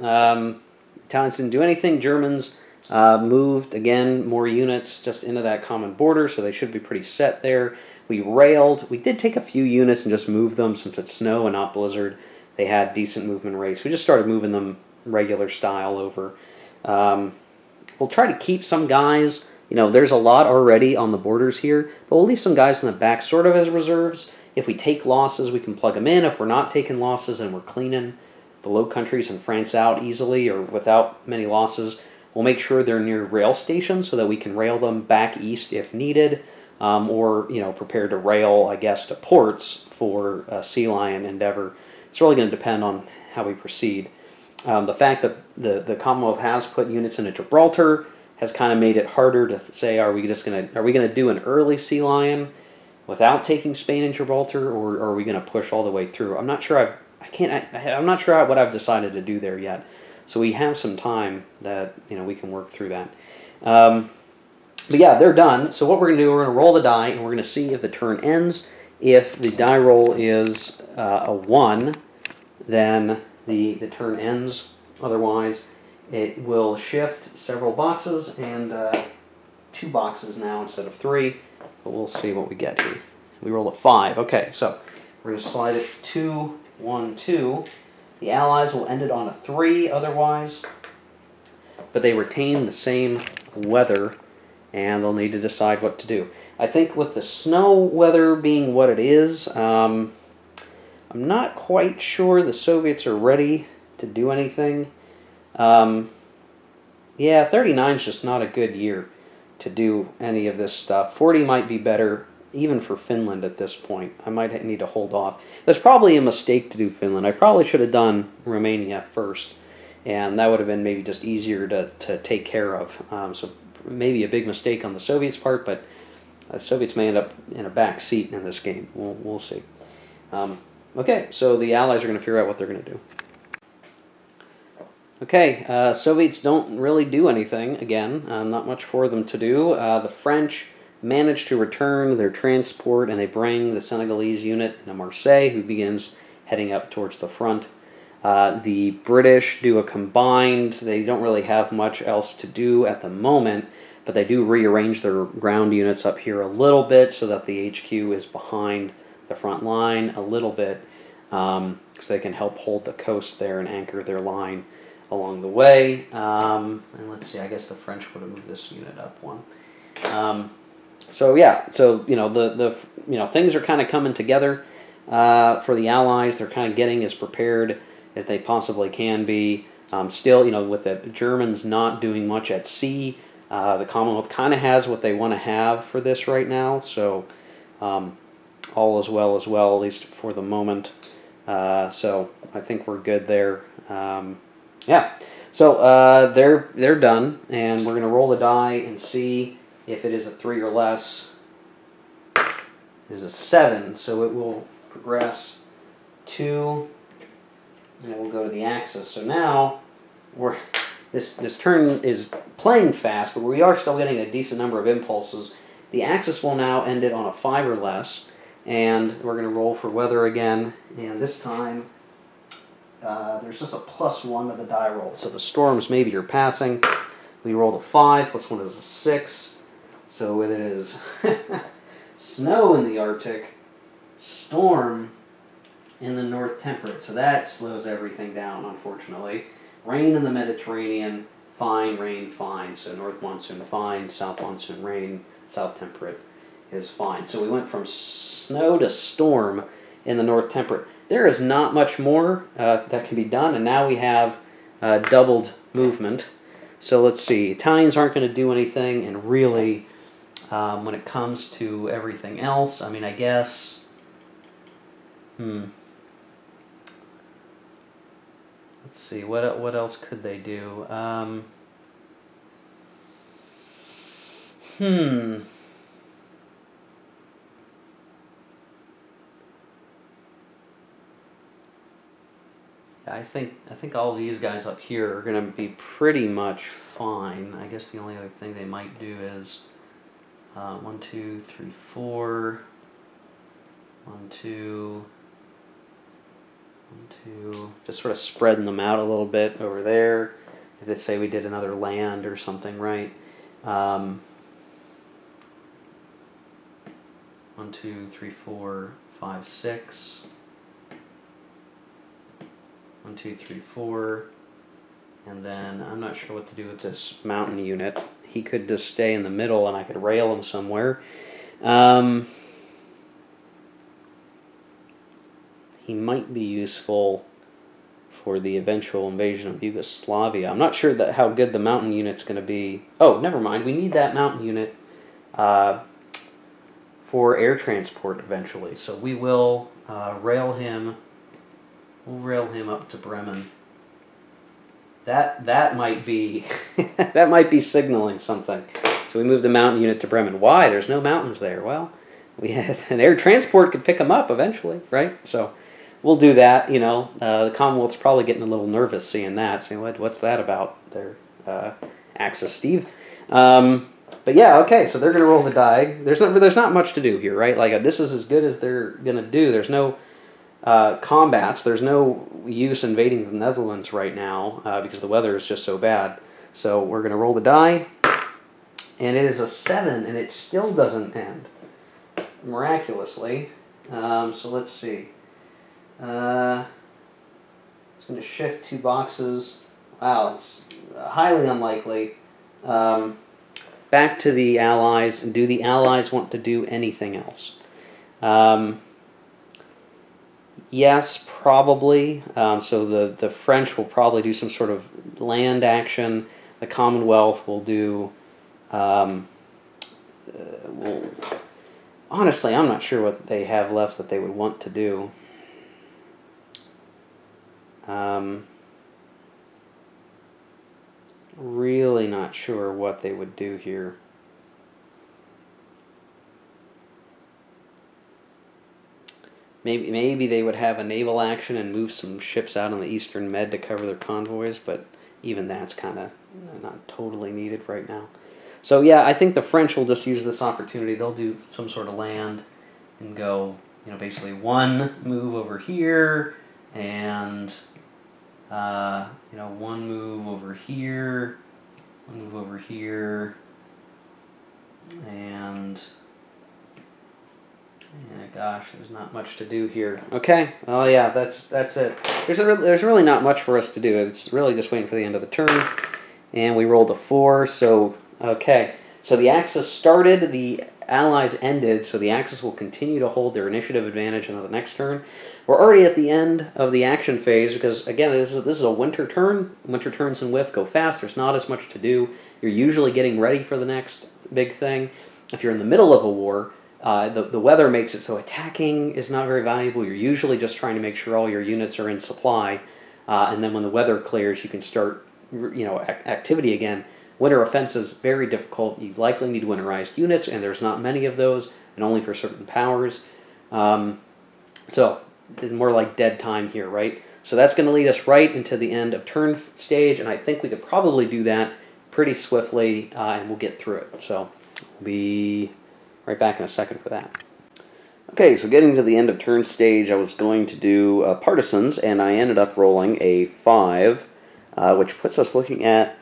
Italians didn't do anything. Germans moved, again, more units just into that common border, so they should be pretty set there. We railed. We did take a few units and just move them since it's snow and not blizzard. They had decent movement rates. We just started moving them regular style over. We'll try to keep some guys. There's a lot already on the borders here, but we'll leave some guys in the back sort of as reserves. If we take losses, we can plug them in. If we're not taking losses and we're cleaning the Low Countries and France out easily or without many losses, we'll make sure they're near rail stations so that we can rail them back east if needed, or prepare to rail, I guess, to ports for Sea Lion endeavor. It's really going to depend on how we proceed. The fact that the Commonwealth has put units into Gibraltar has kind of made it harder to say, are we going to do an early Sea Lion without taking Spain and Gibraltar, or are we going to push all the way through? I'm not sure. I'm not sure what I've decided to do there yet. So we have some time that we can work through that. But yeah, they're done. So what we're going to do, we're going to roll the die, and we're going to see if the turn ends. If the die roll is a 1, then the turn ends. Otherwise, it will shift several boxes, and 2 boxes now instead of 3. But we'll see what we get here. We rolled a 5. Okay, so we're going to slide it 2, 1, 2. The Allies will end it on a 3 otherwise, but they retain the same weather, and they'll need to decide what to do. I think with the snow weather being what it is, I'm not quite sure the Soviets are ready to do anything. Yeah, 39 is just not a good year to do any of this stuff. 40 might be better, even for Finland at this point. I might need to hold off. That's probably a mistake to do Finland. I probably should have done Romania first, and that would have been maybe just easier to take care of. So maybe a big mistake on the Soviets' part, but the Soviets may end up in a back seat in this game. We'll see. Okay, so the Allies are going to figure out what they're going to do. Okay, Soviets don't really do anything, again, not much for them to do. The French manage to return their transport, and they bring the Senegalese unit into Marseille, who begins heading up towards the front. The British do a combined, they don't really have much else to do at the moment, but they do rearrange their ground units up here a little bit so that the HQ is behind the front line a little bit, so they can help hold the coast there and anchor their line along the way. And let's see, I guess the French would have moved this unit up one. So yeah, so things are kind of coming together for the Allies. They're kind of getting as prepared as they possibly can be. Still, with the Germans not doing much at sea, the Commonwealth kind of has what they want to have for this right now. So all is well, at least for the moment. So I think we're good there. Yeah, so they're done, and we're going to roll the die and see if it is a 3 or less. It is a 7, so it will progress 2, and it will go to the Axis. So now this turn is playing fast, but we are still getting a decent number of impulses. The Axis will now end it on a 5 or less, and we're going to roll for weather again, and this time there's just a +1 to the die roll. So the storms maybe are passing. We rolled a 5, +1 is a 6. So it is snow in the Arctic, storm in the North Temperate. So that slows everything down, unfortunately. Rain in the Mediterranean, fine, rain, fine. So North Monsoon, fine. South Monsoon, rain. South Temperate is fine. So we went from snow to storm in the North Temperate. There is not much more that can be done, and now we have doubled movement. So let's see. Italians aren't going to do anything, and really, when it comes to everything else, I mean, I guess... Let's see. What else could they do? I think all these guys up here are going to be pretty much fine. I guess the only other thing they might do is 1, 2, 3, 4. 1, 2. 1, 2. Just sort of spreading them out a little bit over there. Let's say we did another land or something, right? 1, 2, 3, 4, 5, 6. 1, 2, 3, 4, and then I'm not sure what to do with this mountain unit. He could just stay in the middle, and I could rail him somewhere. He might be useful for the eventual invasion of Yugoslavia. I'm not sure how good the mountain unit's going to be. Oh, never mind. We need that mountain unit for air transport eventually. So we will rail him. We'll rail him up to Bremen. That might be that might be signaling something. So we moved the mountain unit to Bremen. Why? There's no mountains there. Well, we had an air transport could pick them up eventually, right? So we'll do that. The Commonwealth's probably getting a little nervous seeing that, saying, "What's that about?" Their Axis, Steve. But yeah, okay. So they're going to roll the die. There's not much to do here, right? Like this is as good as they're going to do. There's no combats. There's no use invading the Netherlands right now because the weather is just so bad. So we're going to roll the die, and it is a 7, and it still doesn't end miraculously. So let's see. It's going to shift 2 boxes. Wow, it's highly unlikely. Back to the Allies. And do the Allies want to do anything else? Yes, probably. So the French will probably do some sort of land action. The Commonwealth will do... honestly, I'm not sure what they have left that they would want to do. Really not sure what they would do here. Maybe they would have a naval action and move some ships out on the Eastern Med to cover their convoys, but even that's kind of not totally needed right now. So yeah, I think the French will just use this opportunity. They'll do some sort of land and go, basically one move over here, and one move over here, one move over here, and yeah, gosh, there's not much to do here. Okay, well, yeah, that's it. There's really not much for us to do. It's really just waiting for the end of the turn, and we rolled a 4. So okay, so the Axis started, the Allies ended, so the Axis will continue to hold their initiative advantage into the next turn. We're already at the end of the action phase because, again, this is a winter turn. Winter turns in WiF go fast. There's not as much to do. You're usually getting ready for the next big thing. If you're in the middle of a war, the weather makes it so attacking is not very valuable. You're usually just trying to make sure all your units are in supply, and then when the weather clears, you can start activity again. Winter offensive is very difficult. You likely need winterized units, and there's not many of those, and only for certain powers. So it's more like dead time here, right? So that's going to lead us right into the end of turn stage, and I think we could probably do that pretty swiftly, and we'll get through it. So we'll be right back in a second for that. Okay, so getting to the end of turn stage, I was going to do partisans, and I ended up rolling a 5, which puts us looking at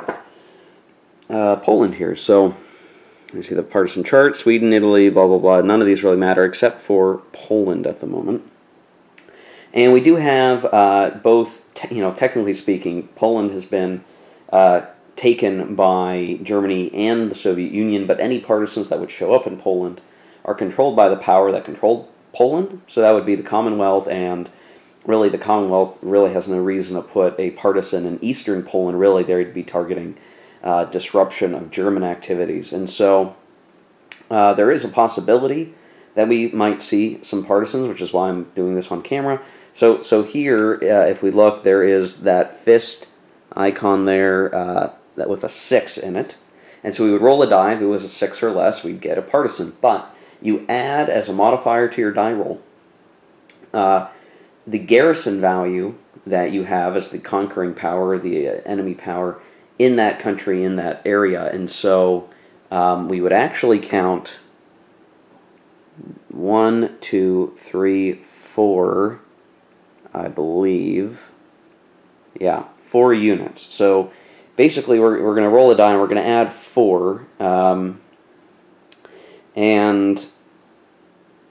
Poland here. So you see the partisan chart, Sweden, Italy, blah, blah, blah. None of these really matter except for Poland at the moment. And we do have both, technically speaking, Poland has been taken by Germany and the Soviet Union, but any partisans that would show up in Poland are controlled by the power that controlled Poland. So that would be the Commonwealth, and really the Commonwealth really has no reason to put a partisan in Eastern Poland. Really, they'd be targeting disruption of German activities. And so there is a possibility that we might see some partisans, which is why I'm doing this on camera. So here, if we look, there is that fist icon there that with a 6 in it. And so we would roll a die. If it was a 6 or less, we'd get a partisan. But you add as a modifier to your die roll the garrison value that you have as the conquering power, the enemy power in that country, in that area. And so we would actually count 1, 2, 3, 4, I believe. Yeah, 4 units. So basically we're going to roll a die and we're going to add 4. And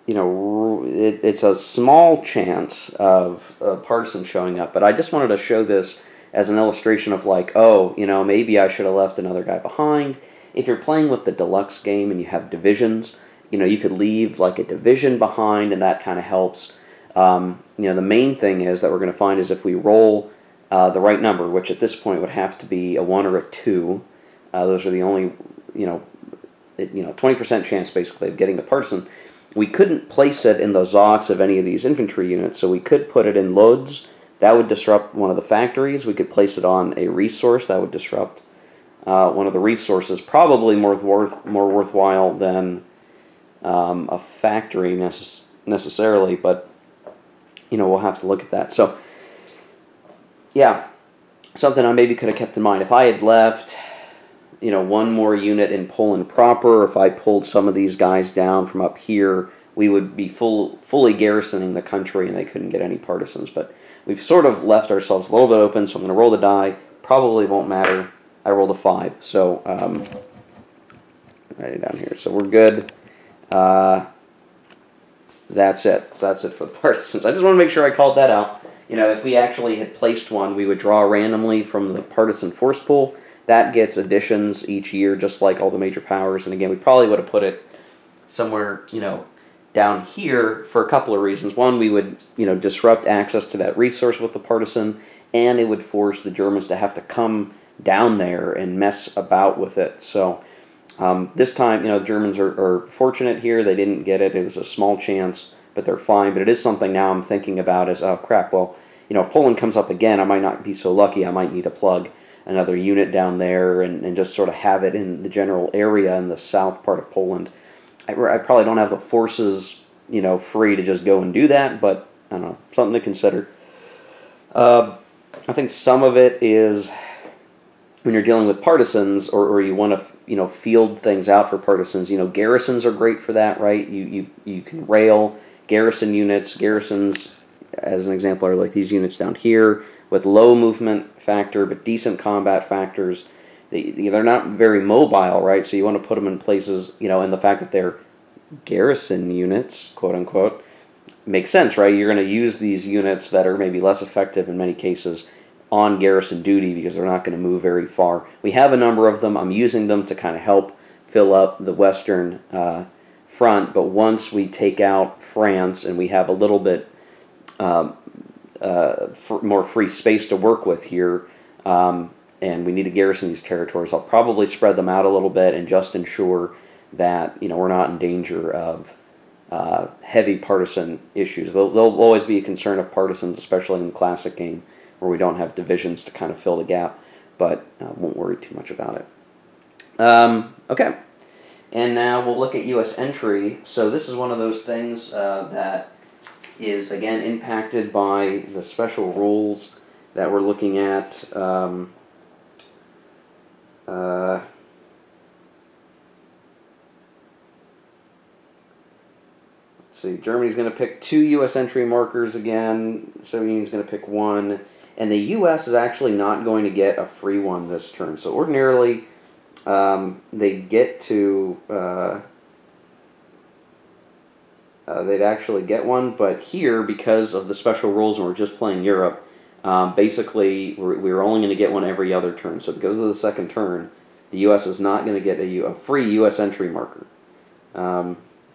it's a small chance of a partisan showing up, but I just wanted to show this as an illustration of like, oh, maybe I should have left another guy behind. If you're playing with the deluxe game and you have divisions, you could leave like a division behind, and that kind of helps. The main thing is that we're going to find is if we roll the right number, which at this point would have to be a 1 or a 2. Those are the only, 20% chance basically of getting the partisan. We couldn't place it in the ZOCs of any of these infantry units, so we could put it in Lodz. That would disrupt one of the factories. We could place it on a resource. That would disrupt one of the resources, probably more worthwhile than a factory necessarily, but we'll have to look at that. So yeah, something I maybe could have kept in mind. If I had left one more unit in Poland proper, if I pulled some of these guys down from up here, we would be fully garrisoning the country and they couldn't get any partisans. But we've sort of left ourselves a little bit open, so I'm going to roll the die. Probably won't matter. I rolled a 5, so write it down here. So we're good. That's it. That's it for the partisans. I just want to make sure I called that out. You know, if we actually had placed one, we would draw randomly from the partisan force pool. That gets additions each year, just like all the major powers. And again, we probably would have put it somewhere, you know, down here for a couple of reasons. One, we would, you know, disrupt access to that resource with the partisan, and it would force the Germans to have to come down there and mess about with it. So this time, you know, the Germans are fortunate here. They didn't get it. It was a small chance, but they're fine. But it is something now I'm thinking about is, oh, crap, well, you know, if Poland comes up again, I might not be so lucky. I might need to plug another unit down there and just sort of have it in the general area in the south part of Poland. I probably don't have the forces, you know, free to just go and do that, but I don't know, something to consider. I think some of it is when you're dealing with partisans, or you want to, you know, field things out for partisans. You know, garrisons are great for that, right? You can rail garrison units. Garrisons, as an example, are like these units down here with low movement factor but decent combat factors. They're not very mobile, right? So you want to put them in places, you know, and the fact that they're garrison units, quote unquote, makes sense, right? You're going to use these units that are maybe less effective in many cases on garrison duty because they're not going to move very far. We have a number of them. I'm using them to kind of help fill up the western front, but once we take out France and we have a little bit more free space to work with here, and we need to garrison these territories, I'll probably spread them out a little bit and just ensure that, you know, we're not in danger of heavy partisan issues. There'll always be a concern of partisans, especially in the classic game, where we don't have divisions to kind of fill the gap, but won't worry too much about it. Okay, and now we'll look at U.S. entry. So this is one of those things that is, again, impacted by the special rules that we're looking at. Let's see, Germany's going to pick 2 U.S. entry markers again. Soviet Union's going to pick 1. And the U.S. is actually not going to get a free one this turn. So ordinarily, they get to... they'd actually get one, but here, because of the special rules and we're just playing Europe, basically we're only going to get one every other turn. So because of the second turn, the U.S. is not going to get a free U.S. entry marker.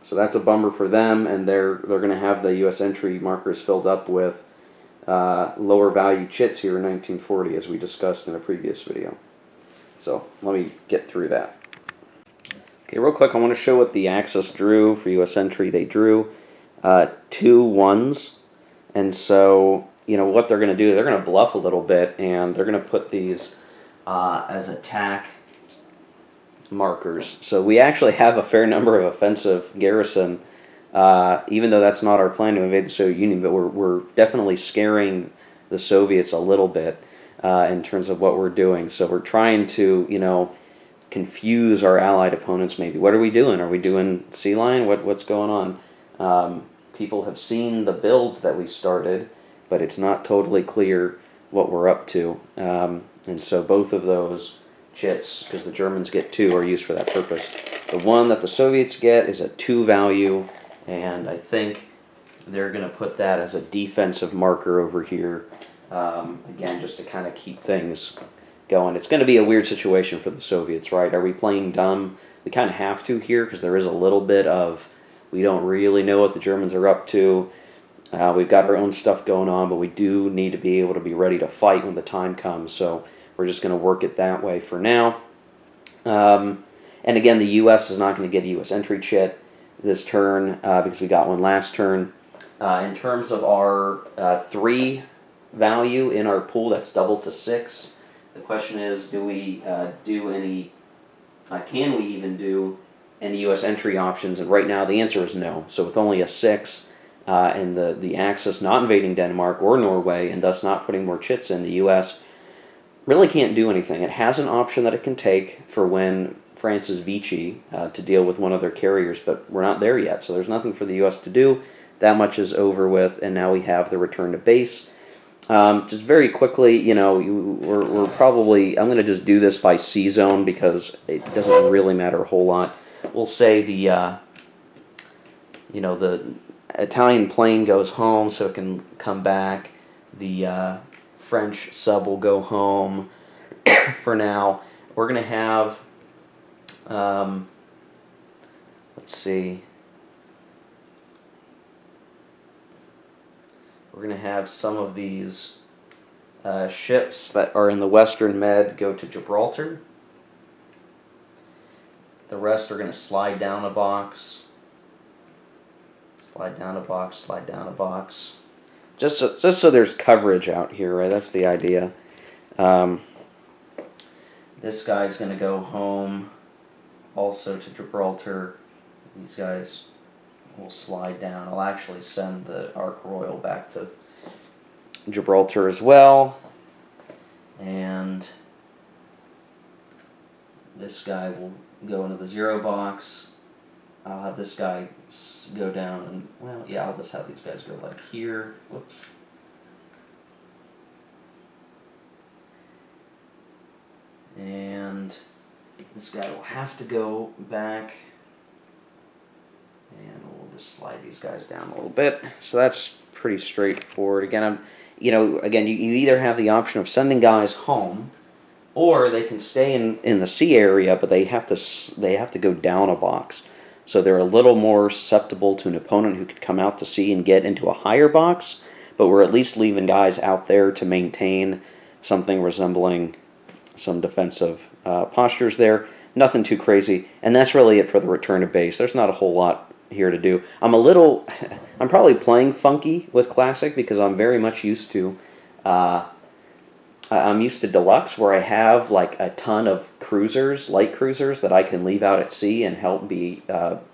So that's a bummer for them, and they're going to have the U.S. entry markers filled up with lower value chits here in 1940, as we discussed in a previous video. So let me get through that. Okay, real quick, I want to show what the Axis drew for U.S. entry. They drew 2 1s, and so, you know, what they're going to do, they're going to bluff a little bit, and they're going to put these as attack markers. So we actually have a fair number of offensive garrison, even though that's not our plan to invade the Soviet Union, but we're definitely scaring the Soviets a little bit in terms of what we're doing. So we're trying to, you know, confuse our allied opponents maybe. What are we doing? Are we doing Sea Lion? What's going on? People have seen the builds that we started, but it's not totally clear what we're up to. And so both of those chits, because the Germans get 2, are used for that purpose. The one that the Soviets get is a 2 value, and I think they're going to put that as a defensive marker over here, again, just to kind of keep things going. It's going to be a weird situation for the Soviets, right? Are we playing dumb? We kind of have to here, because there is a little bit of, we don't really know what the Germans are up to. We've got our own stuff going on, but we do need to be able to be ready to fight when the time comes, so we're just going to work it that way for now. And again, the U.S. is not going to get a U.S. entry chit this turn because we got one last turn. In terms of our 3 value in our pool, that's doubled to 6. The question is, do we do any, can we even do any U.S. entry options? And right now the answer is no. So with only a 6 and the Axis not invading Denmark or Norway and thus not putting more chits in, the U.S. really can't do anything. It has an option that it can take for when France is Vichy to deal with one of their carriers, but we're not there yet. So there's nothing for the U.S. to do. That much is over with, and now we have the return to base. Just very quickly, you know, we're probably, I'm going to just do this by sea zone because it doesn't really matter a whole lot. We'll say the, you know, the Italian plane goes home so it can come back. The French sub will go home for now. We're going to have, let's see, we're going to have some of these ships that are in the Western Med go to Gibraltar. The rest are going to slide down a box, slide down a box, slide down a box. Just so there's coverage out here, right? That's the idea. This guy's going to go home also to Gibraltar. These guys will slide down. I'll actually send the Ark Royal back to Gibraltar as well. And this guy will go into the 0 box. I'll have this guy go down and, well, yeah, I'll just have these guys go like here. Whoops. And this guy will have to go back. And we'll just slide these guys down a little bit. So that's pretty straightforward. Again, you either have the option of sending guys home, or they can stay in the sea area, but they have to go down a box. So they're a little more susceptible to an opponent who could come out to sea and get into a higher box, but we're at least leaving guys out there to maintain something resembling some defensive postures there. Nothing too crazy, and that's really it for the return to base. There's not a whole lot here to do. I'm probably playing funky with Classic because I'm very much used to Deluxe, where I have like a ton of cruisers, light cruisers, that I can leave out at sea and help be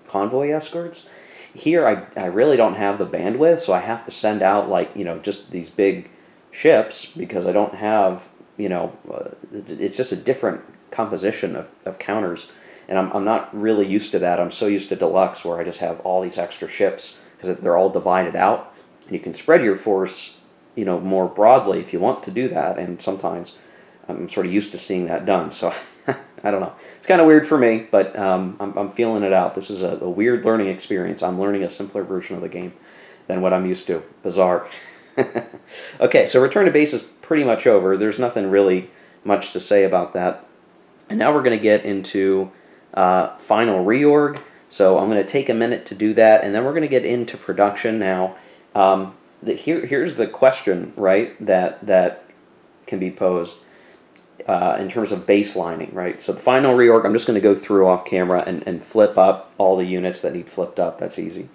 convoy escorts. Here, I really don't have the bandwidth, so I have to send out like, just these big ships because I don't have, it's just a different composition of counters, and I'm not really used to that. I'm so used to Deluxe, where I just have all these extra ships because they're all divided out, and you can spread your force more broadly if you want to do that, and sometimes I'm sort of used to seeing that done, so I don't know. It's kind of weird for me, but I'm feeling it out. This is a weird learning experience. I'm learning a simpler version of the game than what I'm used to. Bizarre. Okay, so return to base is pretty much over. There's nothing really much to say about that. And now we're going to get into final reorg. So I'm going to take a minute to do that, and then we're going to get into production now. Here's the question, right, that can be posed in terms of baselining, right? So the final reorg, I'm just going to go through off camera and flip up all the units that need flipped up. That's easy.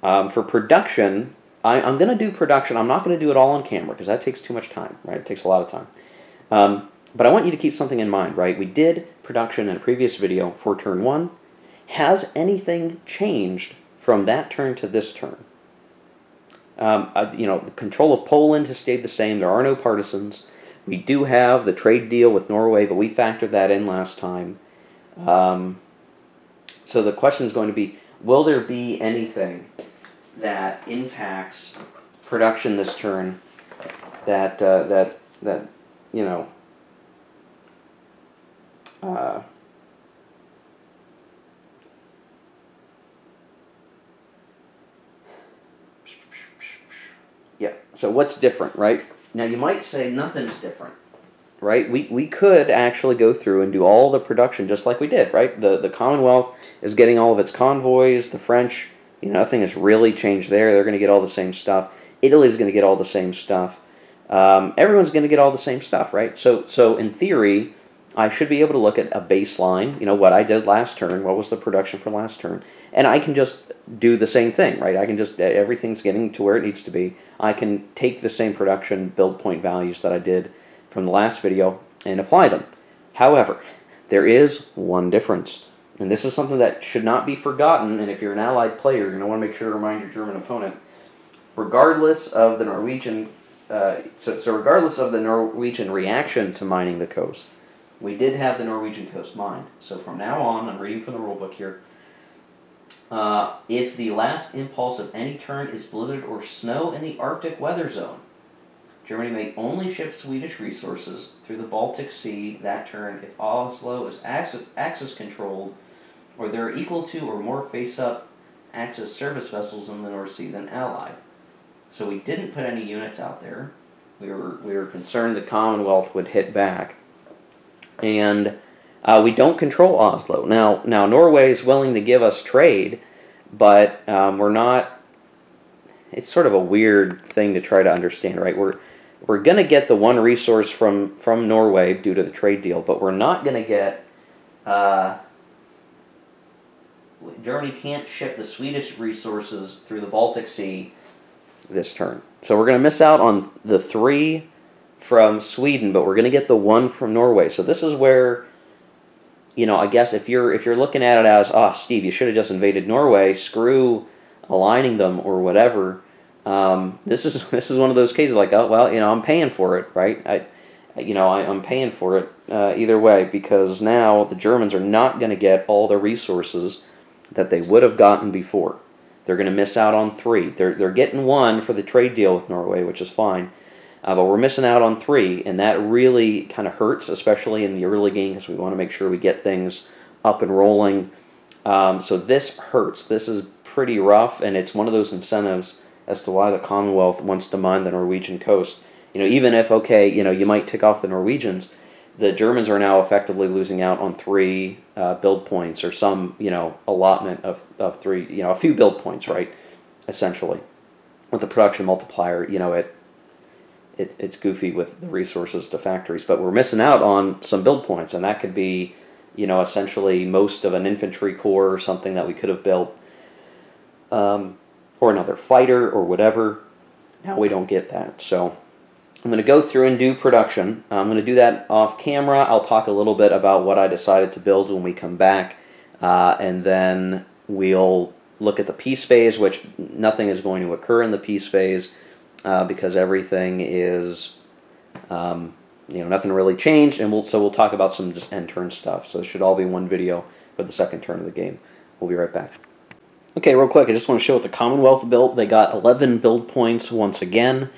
For production, I'm going to do production. I'm not going to do it all on camera because that takes too much time, right? It takes a lot of time. But I want you to keep something in mind, right? We did production in a previous video for turn 1. Has anything changed from that turn to this turn? The control of Poland has stayed the same. There are no partisans. We do have the trade deal with Norway, but we factored that in last time. So the question is going to be, will there be anything that impacts production this turn that yeah, so what's different, right? Now you might say nothing's different, right? We could actually go through and do all the production just like we did, right? The Commonwealth is getting all of its convoys. The French, nothing has really changed there. They're going to get all the same stuff. Italy's going to get all the same stuff. Everyone's going to get all the same stuff, right? So in theory, I should be able to look at a baseline, what I did last turn, what was the production for last turn, and I can just do the same thing, right? I can just, everything's getting to where it needs to be. I can take the same production build point values that I did from the last video and apply them. However, there is one difference, and this is something that should not be forgotten, and if you're an allied player, you're going to want to make sure to remind your German opponent, regardless of the Norwegian, regardless of the Norwegian reaction to mining the coast, we did have the Norwegian coast mined. So from now on, I'm reading from the rulebook here, if the last impulse of any turn is blizzard or snow in the Arctic weather zone, Germany may only ship Swedish resources through the Baltic Sea that turn if Oslo is Axis controlled, or there are equal to or more face-up Axis service vessels in the North Sea than Allied. So we didn't put any units out there. We were concerned the Commonwealth would hit back. And we don't control Oslo. Now Norway is willing to give us trade, but we're not. It's sort of a weird thing to try to understand, right? We're going to get the one resource from Norway due to the trade deal, but we're not going to get. Germany can't ship the Swedish resources through the Baltic Sea this turn, so we're going to miss out on the 3 from Sweden, but we're going to get the 1 from Norway. So this is where, you know, I guess if you're looking at it as, oh, Steve, you should have just invaded Norway, screw aligning them or whatever. This is one of those cases like, oh well, you know, I'm paying for it, right? I'm paying for it either way, because now the Germans are not going to get all the resources that they would have gotten before. They're going to miss out on 3. They're getting 1 for the trade deal with Norway, which is fine. But we're missing out on 3, and that really kind of hurts, especially in the early game, because we want to make sure we get things up and rolling. So this hurts. This is pretty rough, and it's one of those incentives as to why the Commonwealth wants to mine the Norwegian coast. You know, even if, okay, you know, you might tick off the Norwegians, the Germans are now effectively losing out on 3 build points, or some, you know, allotment of 3, you know, a few build points, right, essentially. With the production multiplier, you know, it's goofy with the resources to factories, but we're missing out on some build points, and that could be, you know, essentially most of an infantry corps or something that we could have built, or another fighter or whatever. Now we don't get that, so I'm going to go through and do production. I'm going to do that off camera. I'll talk a little bit about what I decided to build when we come back, and then we'll look at the peace phase, which nothing is going to occur in the peace phase because everything is, you know, nothing really changed, and we'll talk about some just end turn stuff. So it should all be one video for the second turn of the game. We'll be right back. Okay, real quick, I just want to show what the Commonwealth built. They got 11 build points once again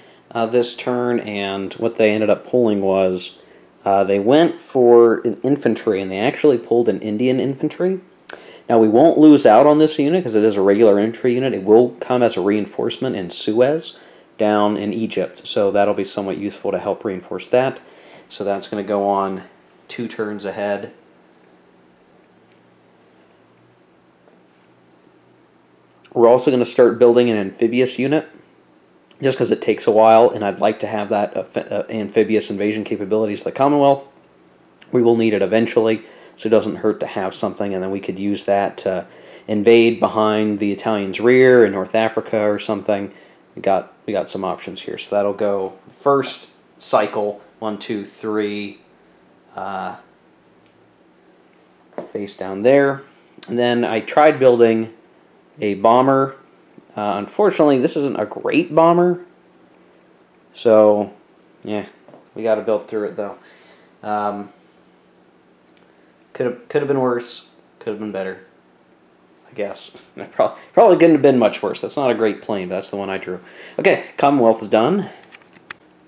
this turn, and what they ended up pulling was they went for an infantry, and they actually pulled an Indian infantry. Now, we won't lose out on this unit because it is a regular infantry unit. It will come as a reinforcement in Suez down in Egypt, so that'll be somewhat useful to help reinforce that. So that's going to go on 2 turns ahead. We're also going to start building an amphibious unit, just because it takes a while, and I'd like to have that amphibious invasion capabilities of the Commonwealth. We will need it eventually, so it doesn't hurt to have something, and then we could use that to invade behind the Italians' rear in North Africa or something. We got some options here, so that'll go first cycle 1, 2, 3, face down there, and then I tried building a bomber. Unfortunately, this isn't a great bomber, so yeah, we got to build through it though. Could have been worse. Could have been better, I guess. Probably couldn't have been much worse. That's not a great plane, but that's the one I drew. Okay, Commonwealth is done.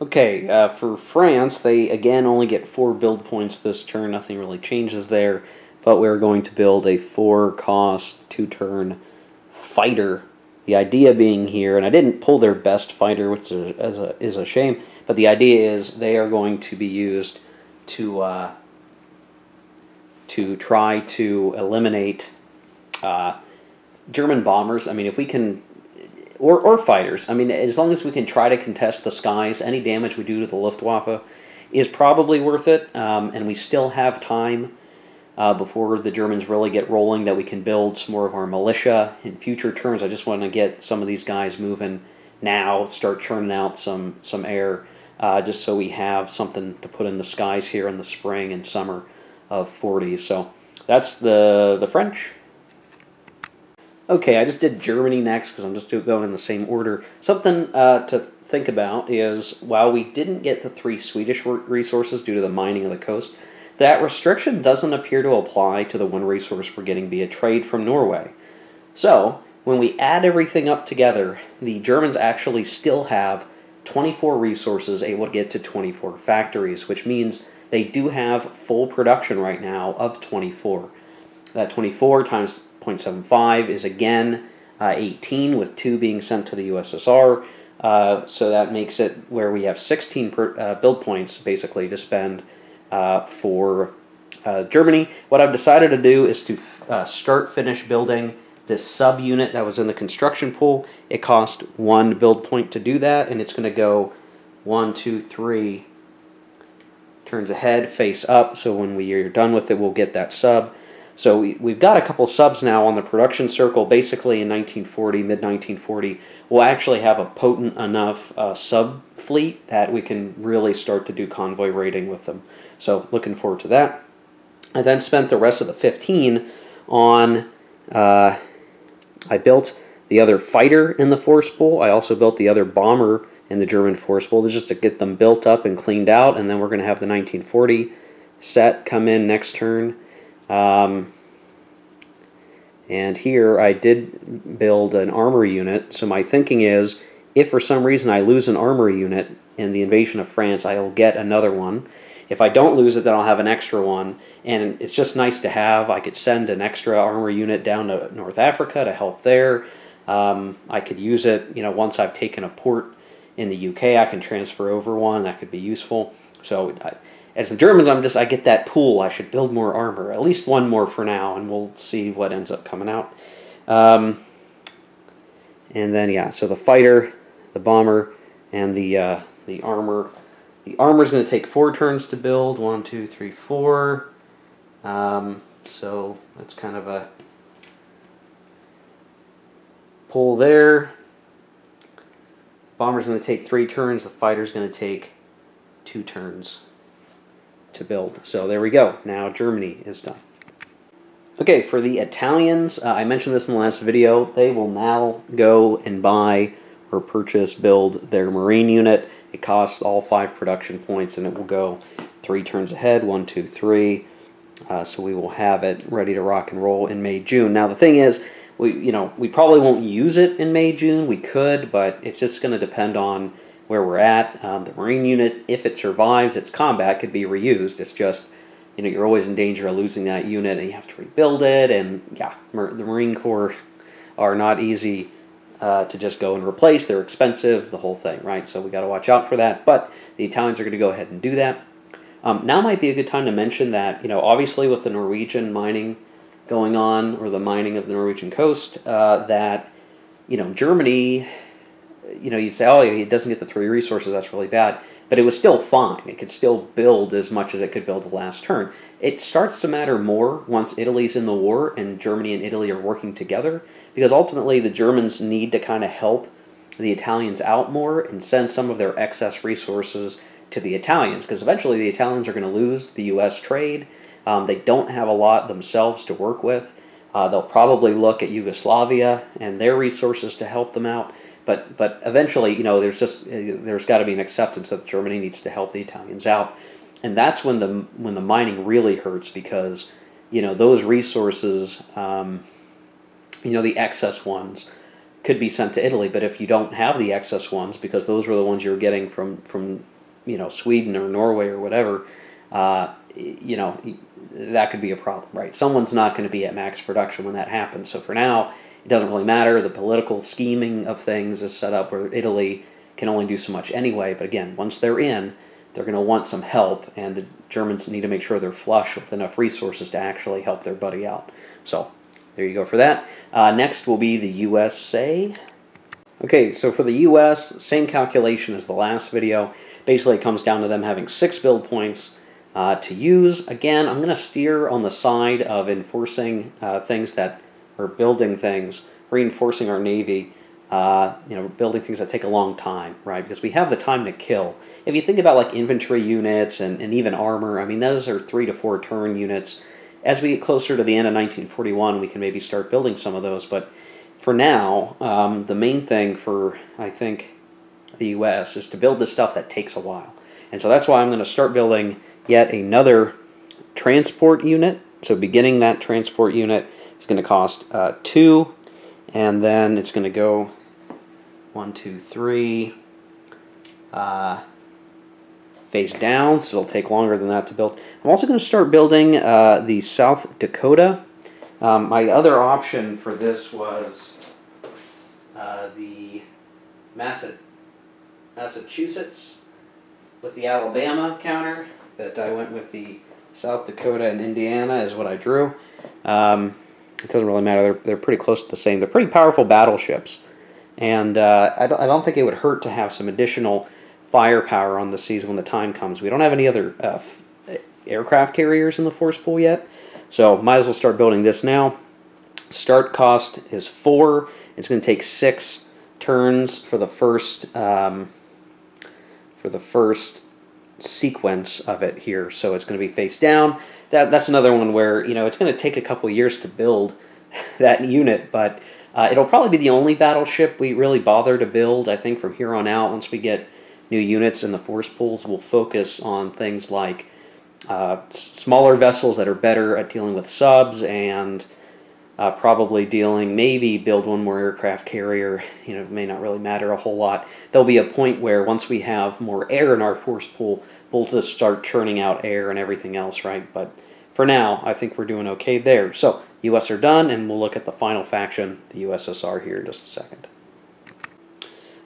Okay, for France, they again only get 4 build points this turn. Nothing really changes there, but we're going to build a 4-cost 2-turn fighter. The idea being here, and I didn't pull their best fighter, which is a shame, but the idea is they are going to be used to try to eliminate German bombers. I mean, if we can, or fighters. I mean, as long as we can try to contest the skies, any damage we do to the Luftwaffe is probably worth it, and we still have time before the Germans really get rolling, that we can build some more of our militia in future turns. I just want to get some of these guys moving now, start churning out some air, just so we have something to put in the skies here in the spring and summer of 40. So that's the French. Okay, I just did Germany next because I'm just going in the same order. Something to think about is, while we didn't get the 3 Swedish resources due to the mining of the coast, that restriction doesn't appear to apply to the 1 resource we're getting via trade from Norway. So, when we add everything up together, the Germans actually still have 24 resources able to get to 24 factories, which means they do have full production right now of 24. That 24 times 0.75 is again 18, with 2 being sent to the USSR. So that makes it where we have 16 build points basically to spend for Germany. What I've decided to do is to finish building this sub-unit that was in the construction pool. It cost 1 build point to do that, and it's going to go 1, 2, 3 turns ahead, face up, so when we are done with it, we'll get that sub. So we've got a couple subs now on the production circle. Basically in 1940, mid-1940, we'll actually have a potent enough sub fleet that we can really start to do convoy raiding with them. So looking forward to that. I then spent the rest of the 15 on, I built the other fighter in the force pool. I also built the other bomber in the German force pool, just to get them built up and cleaned out, and then we're going to have the 1940 set come in next turn. And here I did build an armor unit, so my thinking is, if for some reason I lose an armor unit in the invasion of France, I will get another one. If I don't lose it, then I'll have an extra one, and it's just nice to have. I could send an extra armor unit down to North Africa to help there. I could use it, once I've taken a port in the UK, I can transfer over one. That could be useful. So as the Germans, I get that pool. I should build more armor, at least one more for now, and we'll see what ends up coming out. And then, yeah, so the fighter, the bomber, and the armor. The armor is going to take 4 turns to build. 1, 2, 3, 4. So that's kind of a pull there. Bomber's going to take 3 turns. The fighter's going to take 2 turns to build. So there we go. Now Germany is done. Okay, for the Italians, I mentioned this in the last video. They will now go and buy or build their Marine unit. It costs all 5 production points, and it will go 3 turns ahead. 1, 2, 3. So we will have it ready to rock and roll in May, June. Now the thing is, we probably won't use it in May, June. We could, but it's just going to depend on where we're at. The Marine unit, if it survives its combat, could be reused. It's just, you're always in danger of losing that unit, and you have to rebuild it. And yeah, the Marine Corps are not easy to just go and replace. They're expensive, the whole thing, right? So we got to watch out for that. But the Italians are going to go ahead and do that. Now might be a good time to mention that, obviously with the Norwegian mining going on, or the mining of the Norwegian coast, that, Germany, you'd say, oh, it doesn't get the 3 resources, that's really bad. But it was still fine. It could still build as much as it could build the last turn. It starts to matter more once Italy's in the war and Germany and Italy are working together, because ultimately the Germans need to kind of help the Italians out more and send some of their excess resources to the Italians, because eventually the Italians are going to lose the U.S. trade. They don't have a lot themselves to work with. They'll probably look at Yugoslavia and their resources to help them out. But eventually, there's got to be an acceptance that Germany needs to help the Italians out, and that's when the mining really hurts, because those resources, the excess ones, could be sent to Italy. But if you don't have the excess ones, because those were the ones you were getting from Sweden or Norway or whatever, that could be a problem, right? Someone's not going to be at max production when that happens. So for now, it doesn't really matter. The political scheming of things is set up where Italy can only do so much anyway. But again, once they're in, they're going to want some help, and the Germans need to make sure they're flush with enough resources to actually help their buddy out. So there you go for that. Next will be the USA. Okay, so for the US, same calculation as the last video. Basically, it comes down to them having 6 build points to use. Again, I'm going to steer on the side of enforcing things that, or building things, reinforcing our Navy, building things that take a long time, right? Because we have the time to kill. If you think about like infantry units and even armor, I mean, those are 3 to 4 turn units. As we get closer to the end of 1941, we can maybe start building some of those. But for now, the main thing for, I think, the U.S. is to build the stuff that takes a while. And so that's why I'm going to start building yet another transport unit. So beginning that transport unit is going to cost 2, and then it's going to go 1, 2, 3, face down, so it'll take longer than that to build. I'm also going to start building the South Dakota. My other option for this was the Massachusetts with the Alabama counter, but I went with the South Dakota and Indiana is what I drew. It doesn't really matter. They're pretty close to the same. They're pretty powerful battleships. And I don't think it would hurt to have some additional firepower on the seas when the time comes. We don't have any other aircraft carriers in the force pool yet, so might as well start building this now. Start cost is 4. It's going to take 6 turns for the first sequence of it here, so it's going to be face down. That's another one where, you know, it's going to take a couple years to build that unit, but it'll probably be the only battleship we really bother to build. I think from here on out, once we get new units in the force pools, we'll focus on things like smaller vessels that are better at dealing with subs, and probably maybe build one more aircraft carrier. You know, it may not really matter a whole lot. There'll be a point where once we have more air in our force pool, we'll just start churning out air and everything else, right? But for now, I think we're doing okay there. So, US are done, and we'll look at the final faction, the USSR, here in just a second.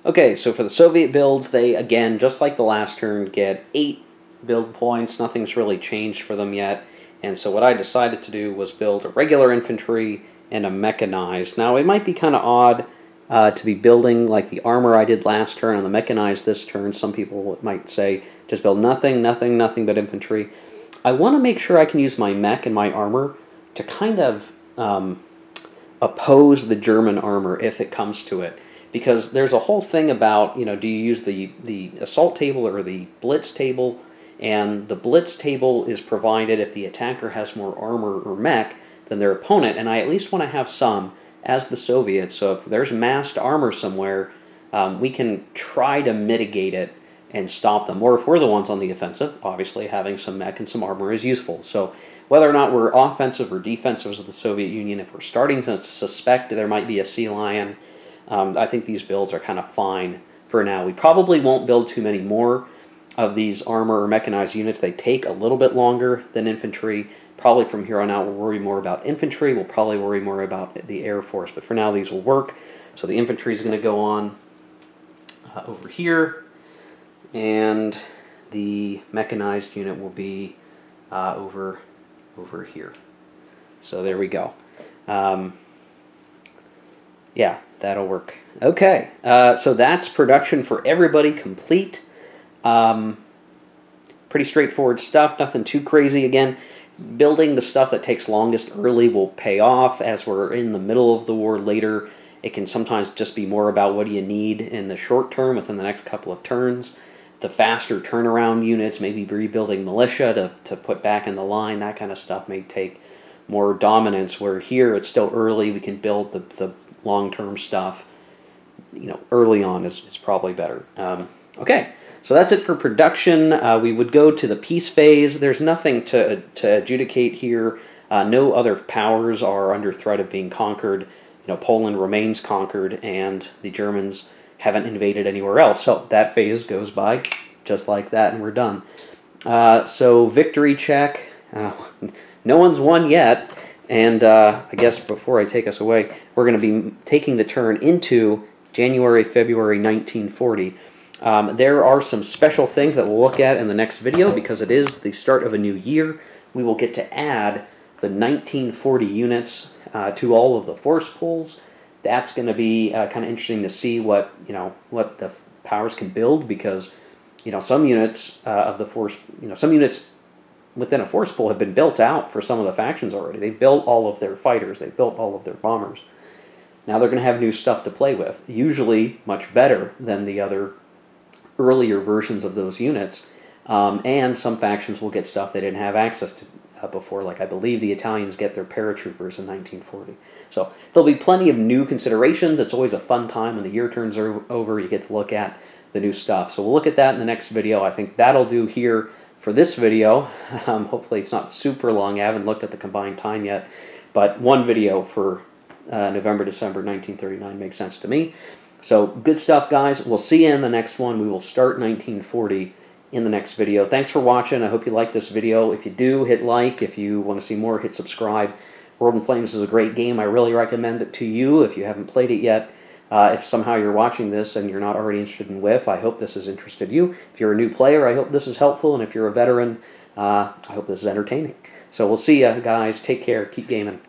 Okay, so for the Soviet builds, they, again, just like the last turn, get 8 build points. Nothing's really changed for them yet. And so what I decided to do was build a regular infantry and a mechanized. Now, it might be kind of odd to be building like the armor I did last turn and the mechanized this turn. Some people might say, just build nothing but infantry. I want to make sure I can use my mech and my armor to kind of oppose the German armor if it comes to it. Because there's a whole thing about, you know, do you use the assault table or the blitz table? And the blitz table is provided if the attacker has more armor or mech than their opponent, and I at least want to have some as the Soviets, so if there's massed armor somewhere, we can try to mitigate it and stop them. Or if we're the ones on the offensive, obviously having some mech and some armor is useful. So whether or not we're offensive or defensive as the Soviet Union, if we're starting to suspect there might be a sea lion, I think these builds are kind of fine for now. We probably won't build too many more of these armor or mechanized units. They take a little bit longer than infantry. Probably from here on out we'll worry more about infantry. We'll probably worry more about the Air Force, but for now these will work. So the infantry is going to go on over here, and the mechanized unit will be over here. So there we go. Yeah, that'll work. Okay, so that's production for everybody complete. Pretty straightforward stuff, nothing too crazy. Again, building the stuff that takes longest early will pay off as we're in the middle of the war later. It can sometimes just be more about what do you need in the short term within the next couple of turns. The faster turnaround units, maybe rebuilding militia to put back in the line, that kind of stuff may take more dominance, where here it's still early. We can build the long-term stuff, you know, early on is probably better. Okay. So that's it for production. We would go to the peace phase. There's nothing to adjudicate here. No other powers are under threat of being conquered. You know, Poland remains conquered, and the Germans haven't invaded anywhere else. So that phase goes by just like that, and we're done. So victory check. No one's won yet. And I guess before I take us away, we're going to be taking the turn into January, February 1940. There are some special things that we'll look at in the next video because it is the start of a new year. We will get to add the 1940 units to all of the force pools. That's going to be kind of interesting to see what the powers can build, because some units of the force, some units within a force pool have been built out for some of the factions already. They built all of their fighters. They built all of their bombers. Now they're going to have new stuff to play with, usually much better than the other earlier versions of those units, and some factions will get stuff they didn't have access to before, like I believe the Italians get their paratroopers in 1940. So there'll be plenty of new considerations. It's always a fun time when the year turns over. You get to look at the new stuff. So we'll look at that in the next video. I think that'll do here for this video. Hopefully it's not super long. I haven't looked at the combined time yet, but one video for November, December 1939 makes sense to me. So good stuff, guys. We'll see you in the next one. We will start 1940 in the next video. Thanks for watching. I hope you liked this video. If you do, hit like. If you want to see more, hit subscribe. World in Flames is a great game. I really recommend it to you if you haven't played it yet. If somehow you're watching this and you're not already interested in WiF, I hope this has interested you. If you're a new player, I hope this is helpful, and if you're a veteran, I hope this is entertaining. So we'll see you guys. Take care. Keep gaming.